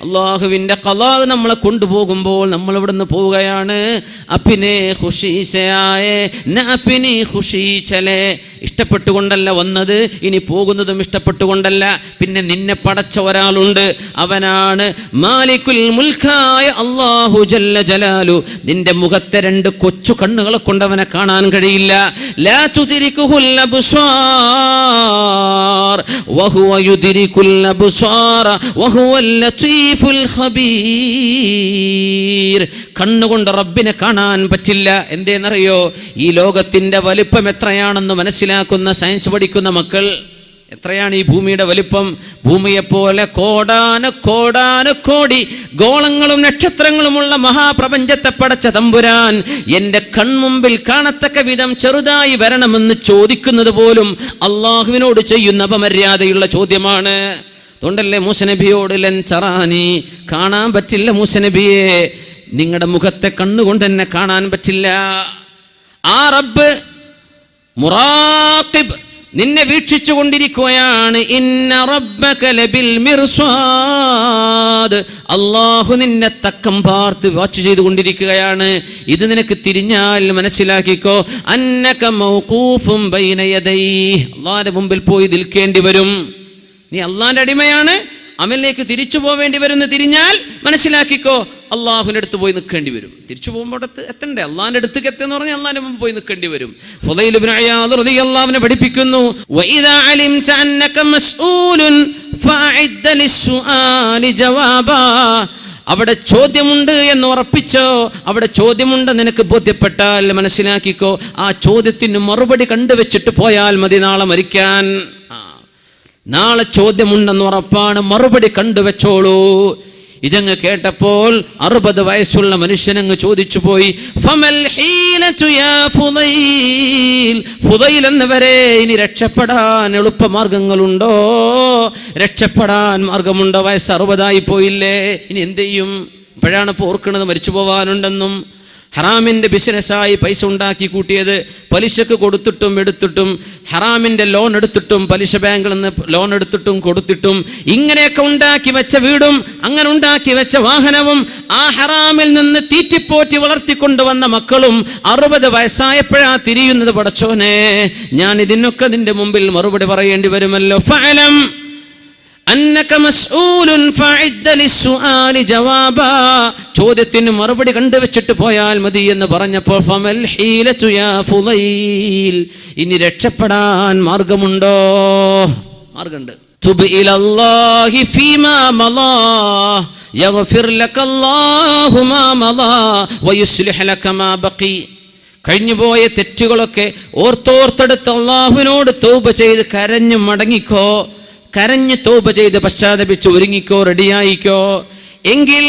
A: അള്ളാഹുവിന്റെ ഖലാ നമ്മളെ കൊണ്ടുപോകുമ്പോൾ നമ്മൾ ഇവിടുന്ന് പോവുകയാണ്. അപ്പിനെ ഖുശീസയായേ ന അപ്പിനി ഖുശീചലേ. ഇഷ്ടപ്പെട്ടുകൊണ്ടല്ല വന്നത്, ഇനി പോകുന്നതും ഇഷ്ടപ്പെട്ടുകൊണ്ടല്ല. പിന്നെ നിന്നെ പടച്ച ഒരാളുണ്ട്, അവനാണ് മാലിക്കുൽ മുൽക്കായ അല്ലാഹു ജല്ല ജലാലു. നിന്റെ മുഖത്തെ രണ്ട് കൊച്ചു കണ്ണുകളെ കൊണ്ട് അവനെ കാണാൻ കഴിയില്ല. ലാ തുദ്രികുൽ അബ്സാർ വഹുവ യുദ്രികുൽ അബ്സാറ വഹുവൽ ലതീഫുൽ ഖബീർ. കണ്ണുകൊണ്ട് റബ്ബിനെ കാണാൻ പറ്റില്ല. എന്തേന്നറിയോ? ഈ ലോകത്തിന്റെ വലിപ്പം എത്രയാണെന്ന് മനസ്സിലാക്കുന്ന, സയൻസ് പഠിക്കുന്ന മക്കൾ, എത്രയാണ് ഈ ഭൂമിയുടെ വലിപ്പം? ഭൂമിയെപ്പോലെ കോടാനുകോടി ഗോളങ്ങളും നക്ഷത്രങ്ങളുമുള്ള മഹാപ്രപഞ്ചത്തെ പടച്ച തമ്പുരാൻ എൻ്റെ കൺമുമ്പിൽ കാണത്തക്ക വിധം ചെറുതായി വരണമെന്ന് ചോദിക്കുന്നത് പോലും അള്ളാഹുവിനോട് ചെയ്യുന്ന അപമര്യാദയുള്ള ചോദ്യമാണ്. അതുകൊണ്ടല്ലേ മൂസ നബിയോട് ലൻ തറാനി, കാണാൻ പറ്റില്ല മൂസ നബിയെ, നിങ്ങളുടെ മുഖത്തെ കണ്ണുകൊണ്ട് എന്നെ കാണാൻ പറ്റില്ല. ആ റബ്ബ് മുറാഖിബ്, നിന്നെ വീക്ഷിച്ചു കൊണ്ടിരിക്കുകയാണ്. ഇന്ന റബ്ബക ലബിൽ മിർസാദ്, അല്ലാഹു നിന്നെ തക്കം പാർത്ത് വാച്ച് ചെയ്തുകൊണ്ടിരിക്കുകയാണ്. ഇത് നിനക്ക് തിരിഞ്ഞാൽ മനസ്സിലാക്കിക്കോ, അന്നക മൗഖൂഫുൻ ബൈന യദൈഹി, അല്ലാഹുവിന്റെ മുമ്പിൽ പോയി നിൽക്കേണ്ടി വരും. നീ അള്ളാഹിന്റെ അടിമയാണ്, അവനിലേക്ക് തിരിച്ചു പോവേണ്ടി വരുന്ന തിരിഞ്ഞാൽ മനസ്സിലാക്കിക്കോ, അള്ളാഹുവിൻ്റെ അടുത്ത് പോയി നിൽക്കേണ്ടി വരും. തിരിച്ചു പോകുമ്പോൾ എത്തണ്ടേ? അള്ളാഹിന്റെ അടുത്തേക്ക് എത്തുന്ന പറഞ്ഞാൽ അള്ളാഹിന്റെ മുമ്പ് പോയി നിൽക്കേണ്ടി വരും. ഫുദൈൽ ഇബ്നു ഇയാദ് റളിയല്ലാഹു അൻഹു പഠിപ്പിക്കുന്നു, വഇദാ അലിംത അന്നക മസ്ഊലുൻ ഫഅഇദ്ദ ലിസ്സുആലി ജവാബാ. അവിടെ ചോദ്യമുണ്ട് എന്ന് ഉറപ്പിച്ചോ, അവിടെ ചോദ്യമുണ്ട് നിനക്ക് ബോധ്യപ്പെട്ടാൽ മനസ്സിലാക്കിക്കോ, ആ ചോദ്യത്തിന് മറുപടി കണ്ടുവെച്ചിട്ട് പോയാൽ മതി നാളെ മരിക്കാൻ. നാളെ ചോദ്യമുണ്ടെന്ന് ഉറപ്പാണ്, മറുപടി കണ്ടുവെച്ചോളൂ. ഇതങ്ങ് കേട്ടപ്പോൾ 60 വയസ്സുള്ള മനുഷ്യനങ്ങ് ചോദിച്ചു പോയി, ഫമൽ ഹീലതു യാ ഫുദൈൽ, ഫുദൈൽ എന്നവരെ ഇനി രക്ഷപ്പെടാൻ എളുപ്പമാർഗങ്ങളുണ്ടോ? രക്ഷപ്പെടാൻ മാർഗമുണ്ടോ? വയസ്സ് 60 പോയില്ലേ, ഇനി എന്ത് ചെയ്യും? ഇപ്പോഴാണ് ഇപ്പോൾ ഓർക്കുന്നത് മരിച്ചു പോവാനുണ്ടെന്നും. ഹറാമിൻ്റെ ബിസിനസ്സായി പൈസ ഉണ്ടാക്കി കൂട്ടിയത്, പലിശക്ക് കൊടുത്തിട്ടും എടുത്തിട്ടും, ഹറാമിൻ്റെ ലോൺ എടുത്തിട്ടും, പലിശ ബാങ്കിൽ നിന്ന് ലോൺ എടുത്തിട്ടും കൊടുത്തിട്ടും, ഇങ്ങനെയൊക്കെ ഉണ്ടാക്കി വെച്ച വീടും അങ്ങനെ ഉണ്ടാക്കി വെച്ച വാഹനവും ആ ഹറാമിൽ നിന്ന് തീറ്റിപ്പോറ്റി വളർത്തിക്കൊണ്ടുവന്ന മക്കളും 60 വയസ്സായപ്പോഴാ തിരിയുന്നത്. പടച്ചോനെ, ഞാൻ ഇതിനൊക്കെ നിന്റെ മുമ്പിൽ മറുപടി പറയേണ്ടി വരുമല്ലോ. ഫഅലം അന്നക മസ്ഊലുൻ ഫഅഇദ്ദ ലിസ്സുആലി ജവാബാ, ചോദ്യത്തിന് മറുപടി കണ്ടുവെച്ചിട്ട് പോയാൽ മതി എന്ന് പറഞ്ഞപ്പോൾ ഫമൽ ഹീലതു യാ ഫുദൈൽ, ഇനി രക്ഷപ്പെടാൻ മാർഗമുണ്ടോ? മാർഗമുണ്ട്. തുബ് ഇലല്ലാഹി ഫീമാ മളാ യഗ്ഫിർ ലകല്ലാഹു മാ മളാ വയുസ്ലിഹ് ലക മാ ബഖി. കഴിഞ്ഞുപോയ തെറ്റുകളൊക്കെ ഓർത്തെടുത്ത് അല്ലാഹുവിനോട് തൗബ ചെയ്ത് കരഞ്ഞു മടങ്ങിക്കോ, കരഞ്ഞ് തൗബ ചെയ്ത് പശ്ചാത്തപിച്ച് ഒരുങ്ങിക്കോ, റെഡിയായിക്കോ. എങ്കിൽ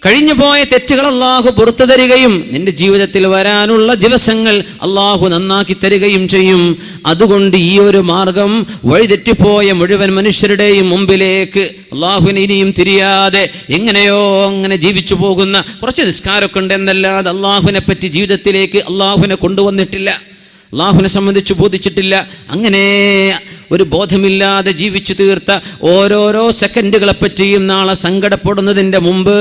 A: കഴിഞ്ഞുപോയ തെറ്റുകൾ അള്ളാഹു പുറത്തു തരികയും നിന്റെ ജീവിതത്തിൽ വരാനുള്ള ദിവസങ്ങൾ അള്ളാഹു നന്നാക്കി തരികയും ചെയ്യും. അതുകൊണ്ട് ഈ ഒരു മാർഗം വഴിതെറ്റിപ്പോയ മുഴുവൻ മനുഷ്യരുടെയും മുമ്പിലേക്ക് അള്ളാഹുവിനെ ഇനിയും തിരിയാതെ എങ്ങനെയോ അങ്ങനെ ജീവിച്ചു പോകുന്ന കുറച്ച് നിസ്കാരമൊക്കെ ഉണ്ട് എന്നല്ലാതെ അള്ളാഹുവിനെ പറ്റി ജീവിതത്തിലേക്ക് അള്ളാഹുവിനെ കൊണ്ടുവന്നിട്ടില്ല, അള്ളാഹുവിനെ സംബന്ധിച്ച് ബോധിച്ചിട്ടില്ല. അങ്ങനെ ഒരു ബോധമില്ലാതെ ജീവിച്ചു തീർത്ത ഓരോരോ സെക്കൻഡുകളെ പറ്റിയും നാളെ സങ്കടപ്പെടുന്നതിൻ്റെ മുമ്പ്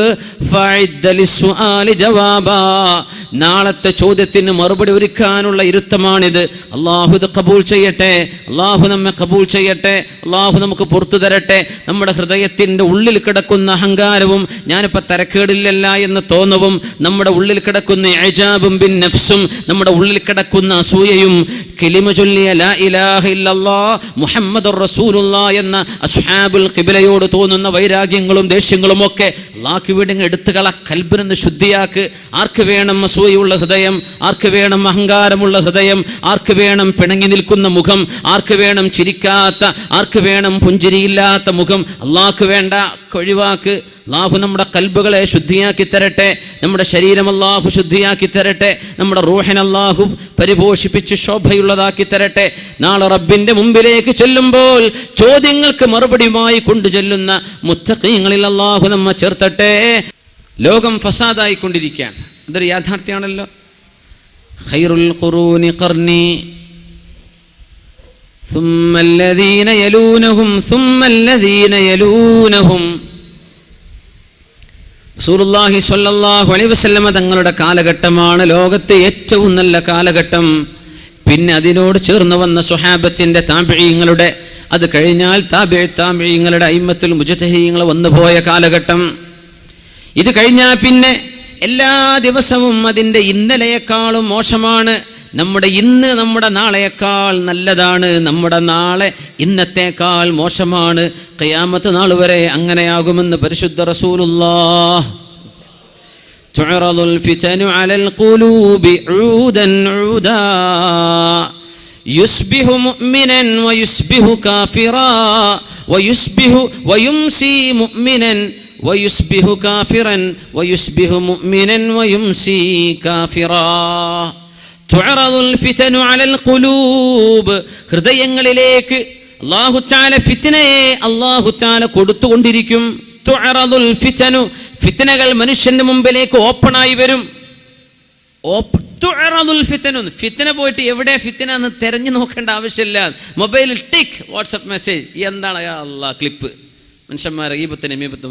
A: നാളത്തെ ചോദ്യത്തിന് മറുപടി ഒരുക്കാനുള്ള ഇരുത്തമാണിത്. അള്ളാഹു ഇത് കബൂൽ ചെയ്യട്ടെ, അള്ളാഹു നമ്മെ കബൂൽ ചെയ്യട്ടെ, അള്ളാഹു നമുക്ക് പുറത്തു തരട്ടെ. നമ്മുടെ ഹൃദയത്തിൻ്റെ ഉള്ളിൽ കിടക്കുന്ന അഹങ്കാരവും ഞാനിപ്പോൾ തരക്കേടില്ലല്ല എന്ന് തോന്നവും, നമ്മുടെ ഉള്ളിൽ കിടക്കുന്ന ഇജാബും ബിൻ നഫ്സും, നമ്മുടെ ഉള്ളിൽ കിടക്കുന്ന അസൂയയും, കലിമ ചൊല്ലിയ ലാ ഇലാഹ ഇല്ലല്ലാഹ് മുഹമ്മദുർ റസൂലുള്ളാഹ് എന്ന അസ്ഹാബുൽ ഖിബ്ലയോട് തോന്നുന്ന വൈരാഗ്യങ്ങളും ദേഷ്യങ്ങളും ഒക്കെ അള്ളാഹ്ക്ക് വേണ്ടി എടുത്തുകള, കൽബിനൊന്ന് ശുദ്ധിയാക്ക്. ആർക്ക് വേണം അസൂയുള്ള ഹൃദയം? ആർക്ക് വേണം അഹങ്കാരമുള്ള ഹൃദയം? ആർക്ക് വേണം പിണങ്ങി നിൽക്കുന്ന മുഖം? ആർക്ക് വേണം ചിരിക്കാത്ത, ആർക്ക് വേണം പുഞ്ചിരിയില്ലാത്ത മുഖം? അള്ളാഹ്ക്ക് വേണ്ട, ഒഴിവാക്ക്. അള്ളാഹു നമ്മുടെ കൽബുകളെ ശുദ്ധിയാക്കി തരട്ടെ, നമ്മുടെ ശരീരം അള്ളാഹു ശുദ്ധിയാക്കി തരട്ടെ, നമ്മുടെ റൂഹിനെ അള്ളാഹു പരിപോഷിപ്പിച്ച് ശോഭയുള്ളതാക്കി തരട്ടെ. നാളെ റബ്ബിന്റെ മുമ്പിലേക്ക് ചെല്ലുമ്പോൾ ചോദ്യങ്ങൾക്ക് മറുപടിയുമായി കൊണ്ടു ചെല്ലുന്ന മുത്തഖീങ്ങളിൽ അള്ളാഹു നമ്മെ ചേർത്തട്ടെ. ലോകം ഫസാദായിക്കൊണ്ടിരിക്കുകയാണ്, അതൊരു യാഥാർത്ഥ്യമാണല്ലോ. ഖൈറുൽ ഖുറൂനി ഖർനി ثم الذين يلونهم ثم الذين يلونهم. റസൂലുള്ളാഹി സ്വല്ലല്ലാഹു അലൈഹി വസല്ലമ തങ്ങളുടെ കാലഘട്ടമാണ് ലോകത്തെ ഏറ്റവും നല്ല കാലഘട്ടം. പിന്നെ അതിനോട് ചേർന്ന് വന്ന സ്വഹാബത്തിന്റെ താബിഈങ്ങളുടെ, അത് കഴിഞ്ഞാൽ താബിഈങ്ങളുടെ അയിമ്മത്തുൽ മുജ്തഹിദീങ്ങൾ വന്നുപോയ കാലഘട്ടം. ഇത് കഴിഞ്ഞാൽ പിന്നെ എല്ലാ ദിവസവും അതിൻ്റെ ഇന്നലെയേക്കാളും മോശമാണ്. നമ്മുടെ ഇന്ന് നമ്മുടെ നാളെയേക്കാൾ നല്ലതാണ്, നമ്മുടെ നാളെ ഇന്നത്തേക്കാൾ മോശമാണ്. ഖിയാമത്ത് നാൾ വരെ അങ്ങനെയാകുമെന്ന് പരിശുദ്ധ റസൂലുള്ളാഹ്. തുഅറദുൽ ഫിതനു അലൽ ഖുലൂബി ഊദൻ ഊദാ യുസ്ബിഹു മുഅ്മിനൻ വയുസ്ബിഹു കാഫിറാ വയുസ്ബിഹു വയുംസി മുഅ്മിനൻ വയുസ്ബിഹു കാഫിറൻ വയുസ്ബിഹു മുഅ്മിനൻ വയുംസി കാഫിറാ. തുഅറദുൽ ഫിതനു അലൽ ഖുലൂബ്, ഹൃദയങ്ങളിലേക്ക് അല്ലാഹു തആല ഫിത്നയെ അല്ലാഹു തആല കൊടുത്തുകൊണ്ടിരിക്കും. തുഅറദുൽ ഫിതനു, ഫിത്നകൾ മനുഷ്യന്റെ മുമ്പിലേക്ക് ഓപ്പണായി വരും. തുഅറദുൽ ഫിതനു, ഫിത്ന പോയിട്ട് എവിടെ ഫിത്ന എന്ന് തെരഞ്ഞു നോക്കേണ്ട ആവശ്യമില്ല. മൊബൈലിൽ ടിക്ക്, വാട്സപ്പ് മെസ്സേജ്, എന്താണ് യാ അല്ലാഹ് ക്ലിപ്പ്. മനുഷ്യന്മാരെ ഈബത്തിനെ മീബത്തും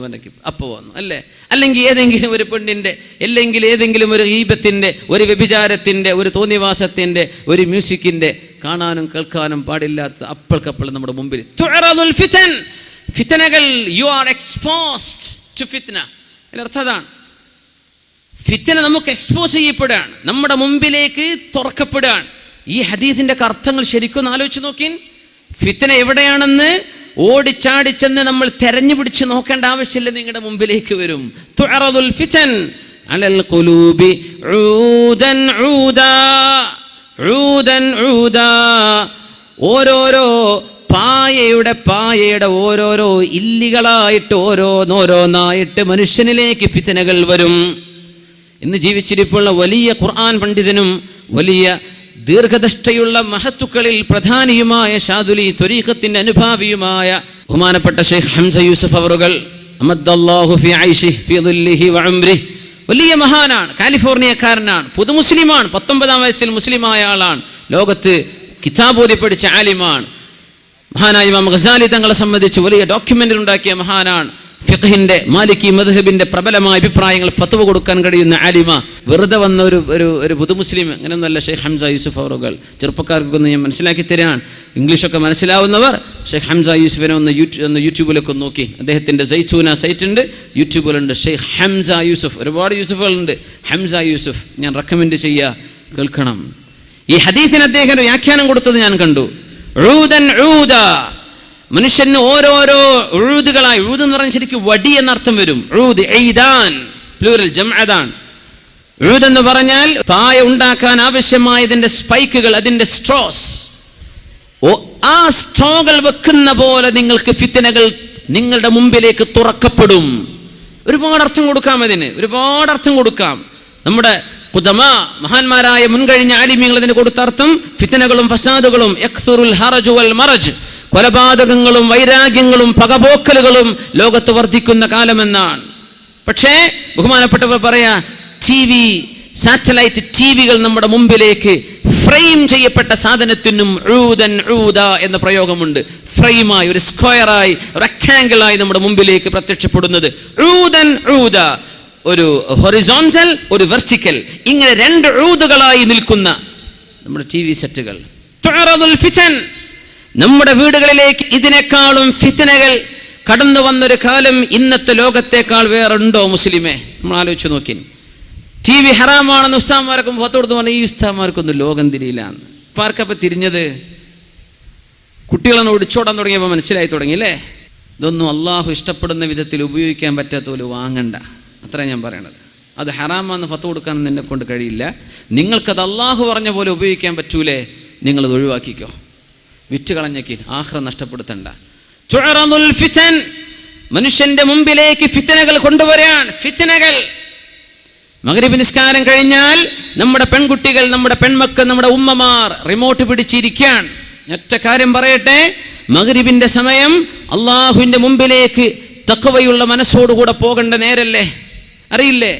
A: അപ്പോൾ വന്നു അല്ലേ? അല്ലെങ്കിൽ ഏതെങ്കിലും ഒരു പെണ്ണിൻ്റെ, അല്ലെങ്കിൽ ഏതെങ്കിലും ഒരു ഈബത്തിൻ്റെ, ഒരു വ്യഭിചാരത്തിൻ്റെ, ഒരു തോന്നിവാസത്തിൻ്റെ, ഒരു മ്യൂസിക്കിൻ്റെ, കാണാനും കേൾക്കാനും പാടില്ലാത്ത അപ്പോൾക്കപ്പോൾ നമ്മുടെ മുമ്പിൽ. തുഅറദുൽ ഫിതൻ, ഫിത്നകൾ, യു ആർ എക്സ്പോസ്ഡ് ടു ഫിത്ന. അതിനർത്ഥതാണ് ഫിത്ന നമുക്ക് എക്സ്പോസ് ചെയ്യപ്പെടുകയാണ്, നമ്മുടെ മുമ്പിലേക്ക് തുറക്കപ്പെടുകയാണ്. ഈ ഹദീസിൻ്റെ അർത്ഥങ്ങൾ ശരിക്കും ആലോചിച്ച് നോക്കിൻ. ഫിത്ന എവിടെയാണെന്ന് ഓടിച്ചാടിച്ചെന്ന് നമ്മൾ തെരഞ്ഞു പിടിച്ച് നോക്കേണ്ട ആവശ്യമില്ല, നിങ്ങളുടെ മുമ്പിലേക്ക് വരും. തുഅറദുൽ ഫിതൻ അലൽ ഖുലൂബി ഊദൻ ഊദാ ഊദൻ ഊദാ. ഓരോരോ പായയുടെ ഓരോരോ ഇല്ലികളായിട്ട് ഓരോന്നായിട്ട് മനുഷ്യനിലേക്ക് ഫിത്നകൾ വരും. ഇന്ന് ജീവിച്ചിരിപ്പുള്ള വലിയ ഖുർആൻ പണ്ഡിതനും വലിയ ദീർഘദൃഷ്ടിയുള്ള മഹത്തുക്കളിൽ പ്രധാനിയുമായ ഷാദുലി ത്വരീഖത്തിന്റെ അനുഭാവിയുമായ ബഹുമാനപ്പെട്ട ഷെയ്ഖ് ഹംസ യൂസഫ് അവറുകൾ അമദ്ദല്ലാഹു ഫി ഐശിഹി ഫി ദുല്ലിഹി വ ഉംരിഹി, വലിയ മഹാനാണ്, കാലിഫോർണിയക്കാരനാണ്, പുതു മുസ്ലിമാണ്, 19-ാം വയസ്സിൽ മുസ്ലിമായ ആളാണ്, ലോകത്ത് കിതാബോധി പഠിച്ച ആലിമാണ്. മഹാനായ ഇമാം ഗസാലി തങ്ങളെ സംബന്ധിച്ച് വലിയ ഡോക്യുമെന്ററി ഉണ്ടാക്കിയ മഹാനാണ്. ഫിഖ്ഹിന്റെ മാലിക്കി മദ്ഹബിന്റെ പ്രബലമായ അഭിപ്രായങ്ങൾ ഫത്വ കൊടുക്കാൻ കഴിയുന്ന ആലിമ. വെറുതെ വന്ന ഒരു പുതു മുസ്ലിം അങ്ങനെയൊന്നുമല്ല ഷെയ്ഖ് ഹംസ യൂസഫ് അവറുകൾ. ചെറുപ്പക്കാർക്കൊന്ന് ഞാൻ മനസ്സിലാക്കി തരാൻ, ഇംഗ്ലീഷൊക്കെ മനസ്സിലാവുന്നവർ ഷെയ്ഖ് ഹംസ യൂസഫിനെ ഒന്ന് യൂട്യൂബിലൊക്കെ നോക്കി. അദ്ദേഹത്തിൻ്റെ സൈറ്റൂന സൈറ്റ് ഉണ്ട്, യൂട്യൂബിലുണ്ട്. ഷെയ്ഖ് ഹംസ യൂസഫ്, ഒരുപാട് യൂസഫുകളുണ്ട്. ഹംസ യൂസഫ് ഞാൻ റെക്കമെൻഡ് ചെയ്യുക, കേൾക്കണം. ഈ ഹദീസിന് അദ്ദേഹം ഒരു വ്യാഖ്യാനം കൊടുത്തത് ഞാൻ കണ്ടു. ഊദൻ ഊദ, മനുഷ്യന് ഓരോരോ ഉഴുതുകളായി, ഉഴുത് എന്ന് പറഞ്ഞാൽ ശരിക്കും വടി എന്നർത്ഥം വരും. ഉഴുത് എയ്താൻ, പ്ലൂറൽ ജംഅദാൻ. ഉഴുത് എന്ന് പറഞ്ഞാൽ പായ ഉണ്ടാക്കാൻ ആവശ്യമായതിന്റെ സ്പൈക്കുകൾ, അതിന്റെ സ്ട്രോസ്. ആ സ്ട്രോകൾ വെക്കുന്ന പോലെ നിങ്ങൾക്ക് ഫിത്നകൾ നിങ്ങളുടെ മുമ്പിലേക്ക് തുറക്കപ്പെടും. ഒരുപാട് അർത്ഥം കൊടുക്കാം അതിന്, ഒരുപാട് അർത്ഥം കൊടുക്കാം. നമ്മുടെ ഖുദമാ, മഹാന്മാരായ മുൻകഴിഞ്ഞ ആലിമീങ്ങൾ അതിന് കൊടുത്ത അർത്ഥം ഫിത്നകളും ഫസാദുകളും, യക്സുറുൽ ഹറജു വൽ മറജ്, കൊലപാതകങ്ങളും വൈരാഗ്യങ്ങളും പകപോക്കലുകളും ലോകത്ത് വർദ്ധിക്കുന്ന കാലമെന്നാണ്. പക്ഷേ ബഹുമാനപ്പെട്ടവർ പറയാ, TV, സാറ്റലൈറ്റ് TVകൾ നമ്മുടെ മുമ്പിലേക്ക് ഫ്രെയിം ചെയ്യപ്പെട്ട സാധനത്തിനും ഊദൻ ഊദ എന്ന പ്രയോഗമുണ്ട്. ഫ്രെയിമായി, ഒരു സ്ക്വയറായി, റെക്ടാങ്കിളായി നമ്മുടെ മുമ്പിലേക്ക് പ്രത്യക്ഷപ്പെടുന്നത് ഊദൻ ഊദ. ഒരു ഹൊറിസോണ്ടൽ, ഒരു വെർട്ടിക്കൽ, ഇങ്ങനെ രണ്ട് ഊദുകളായി നിൽക്കുന്ന നമ്മുടെ TV സെറ്റുകൾ. തുഅറദുൽ ഫിതൻ, നമ്മുടെ വീടുകളിലേക്ക് ഇതിനേക്കാളും ഫിത്നകൾ കടന്നു വന്നൊരു കാലം ഇന്നത്തെ ലോകത്തേക്കാൾ വേറുണ്ടോ മുസ്ലിമേ? നമ്മൾ ആലോചിച്ച് നോക്കി. TV ഹറാമാണെന്ന് ഉസ്താദ്മാർക്കും പുറത്തോടുത്ത് പറഞ്ഞാൽ ഈ ഉസ്താദ്മാർക്കൊന്നും ലോകം തിരിയില്ലാന്ന്. പാർക്കപ്പം തിരിഞ്ഞത് കുട്ടികളെ ഒടിച്ചോടാൻ തുടങ്ങിയപ്പോൾ മനസ്സിലായി തുടങ്ങി അല്ലേ? ഇതൊന്നും അള്ളാഹു ഇഷ്ടപ്പെടുന്ന വിധത്തിൽ ഉപയോഗിക്കാൻ പറ്റാത്ത പോലെ വാങ്ങണ്ട. അത്ര ഞാൻ പറയണത്. അത് ഹറാമാന്ന് ഫത്വ കൊടുക്കാനൊന്നും എന്നെ കൊണ്ട് കഴിയില്ല. നിങ്ങൾക്കത് അള്ളാഹു പറഞ്ഞ പോലെ ഉപയോഗിക്കാൻ പറ്റൂലേ, നിങ്ങളത് ഒഴിവാക്കിക്കോ. വിറ്റ് കളഞ്ഞേക്ക്, ആഖിറ നഷ്ടപ്പെടുത്തണ്ട. തുഅറദുൽ ഫിതൻ, മനുഷ്യന്റെ മുമ്പിലേക്ക് ഫിത്നകൾ കൊണ്ടുവരാൻ. ഫിത്നകൾ മഗ്രിബ് നിസ്കാരം കഴിഞ്ഞാൽ നമ്മുടെ പെൺകുട്ടികൾ, നമ്മുടെ പെൺമക്കൾ, നമ്മുടെ ഉമ്മമാർ റിമോട്ട് പിടിച്ചിരിക്കാൻ. ഒറ്റ കാര്യം പറയട്ടെ, മഗ്രിബിന്റെ സമയം അള്ളാഹുവിന്റെ മുമ്പിലേക്ക് തഖ്വയുള്ള മനസ്സോടുകൂടെ പോകേണ്ട നേരല്ലേ? അറിയില്ലേ?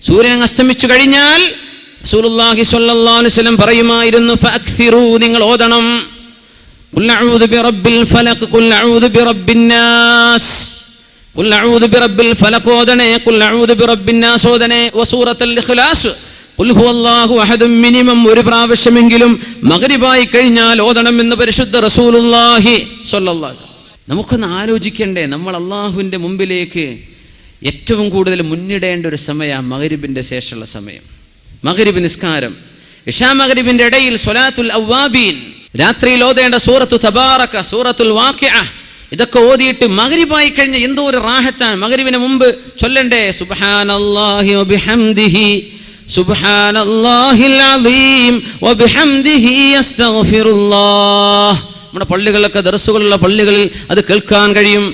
A: സൂര്യൻ അസ്തമിച്ചു കഴിഞ്ഞാൽ റസൂലുള്ളാഹി സ്വല്ലല്ലാഹു അലൈഹി വസല്ലം പറയുമായിരുന്നു, ഫഅക്സിറൂ, നിങ്ങൾ ഓതണം, ഖുൽ അഊദു ബിറബ്ബിൽ ഫലഖ്, ഖുൽ അഊദു ബിറബ്ബിൻ നാസ്, ഖുൽ അഊദു ബിറബ്ബിൽ ഫലഖ് ഓതണേ, ഖുൽ അഊദു ബിറബ്ബിൻ നാസ് ഓതണേ, വസൂറത്തുൽ ഇഖ്ലാസ്, ഖുൽ ഹുവല്ലാഹു അഹദ് മിനിമം ഒരു പ്രാവശ്യമെങ്കിലും മഗ്രിബായി കഴിഞ്ഞാൽ ഓതണമെന്ന് പരിശുദ്ധ റസൂലുള്ളാഹി സ്വല്ലല്ലാഹു അലൈഹി വസല്ലം. നമുക്കൊന്ന് ആലോചിക്കണ്ടേ, നമ്മൾ അള്ളാഹുവിൻ്റെ മുമ്പിലേക്ക് ഏറ്റവും കൂടുതൽ മുന്നിടേണ്ട ഒരു സമയം മഗ്രിബിൻ്റെ ശേഷമുള്ള സമയം. മഗ്രിബ് നിസ്കാരം, ഇശാ മഗ്രിബിൻ്റെ ഇടയിൽ സ്വലാത്തുൽ അവ്വാബീൻ, രാത്രിയിൽ ഓതേണ്ട സൂറത്തു തബാറക, സൂറത്തുൽ വാഖിഅ, ഇതൊക്കെ ഓതിയിട്ട് മഗ്രിബായി കഴിഞ്ഞ എന്തോ ഒരു റാഹത്താണ്. മഗ്രിബിന് മുമ്പ് ചൊല്ലണ്ടേ സുബ്ഹാനല്ലാഹി വബിഹംദിഹി, സുബ്ഹാനല്ലാഹിൽ അസീം വബിഹംദിഹി അസ്തഗ്ഫിറുല്ലാഹ്. നമ്മുടെ പള്ളികളിലൊക്കെ ദർസുകളുള്ള പള്ളികളിൽ അത് കേൾക്കാൻ കഴിയും.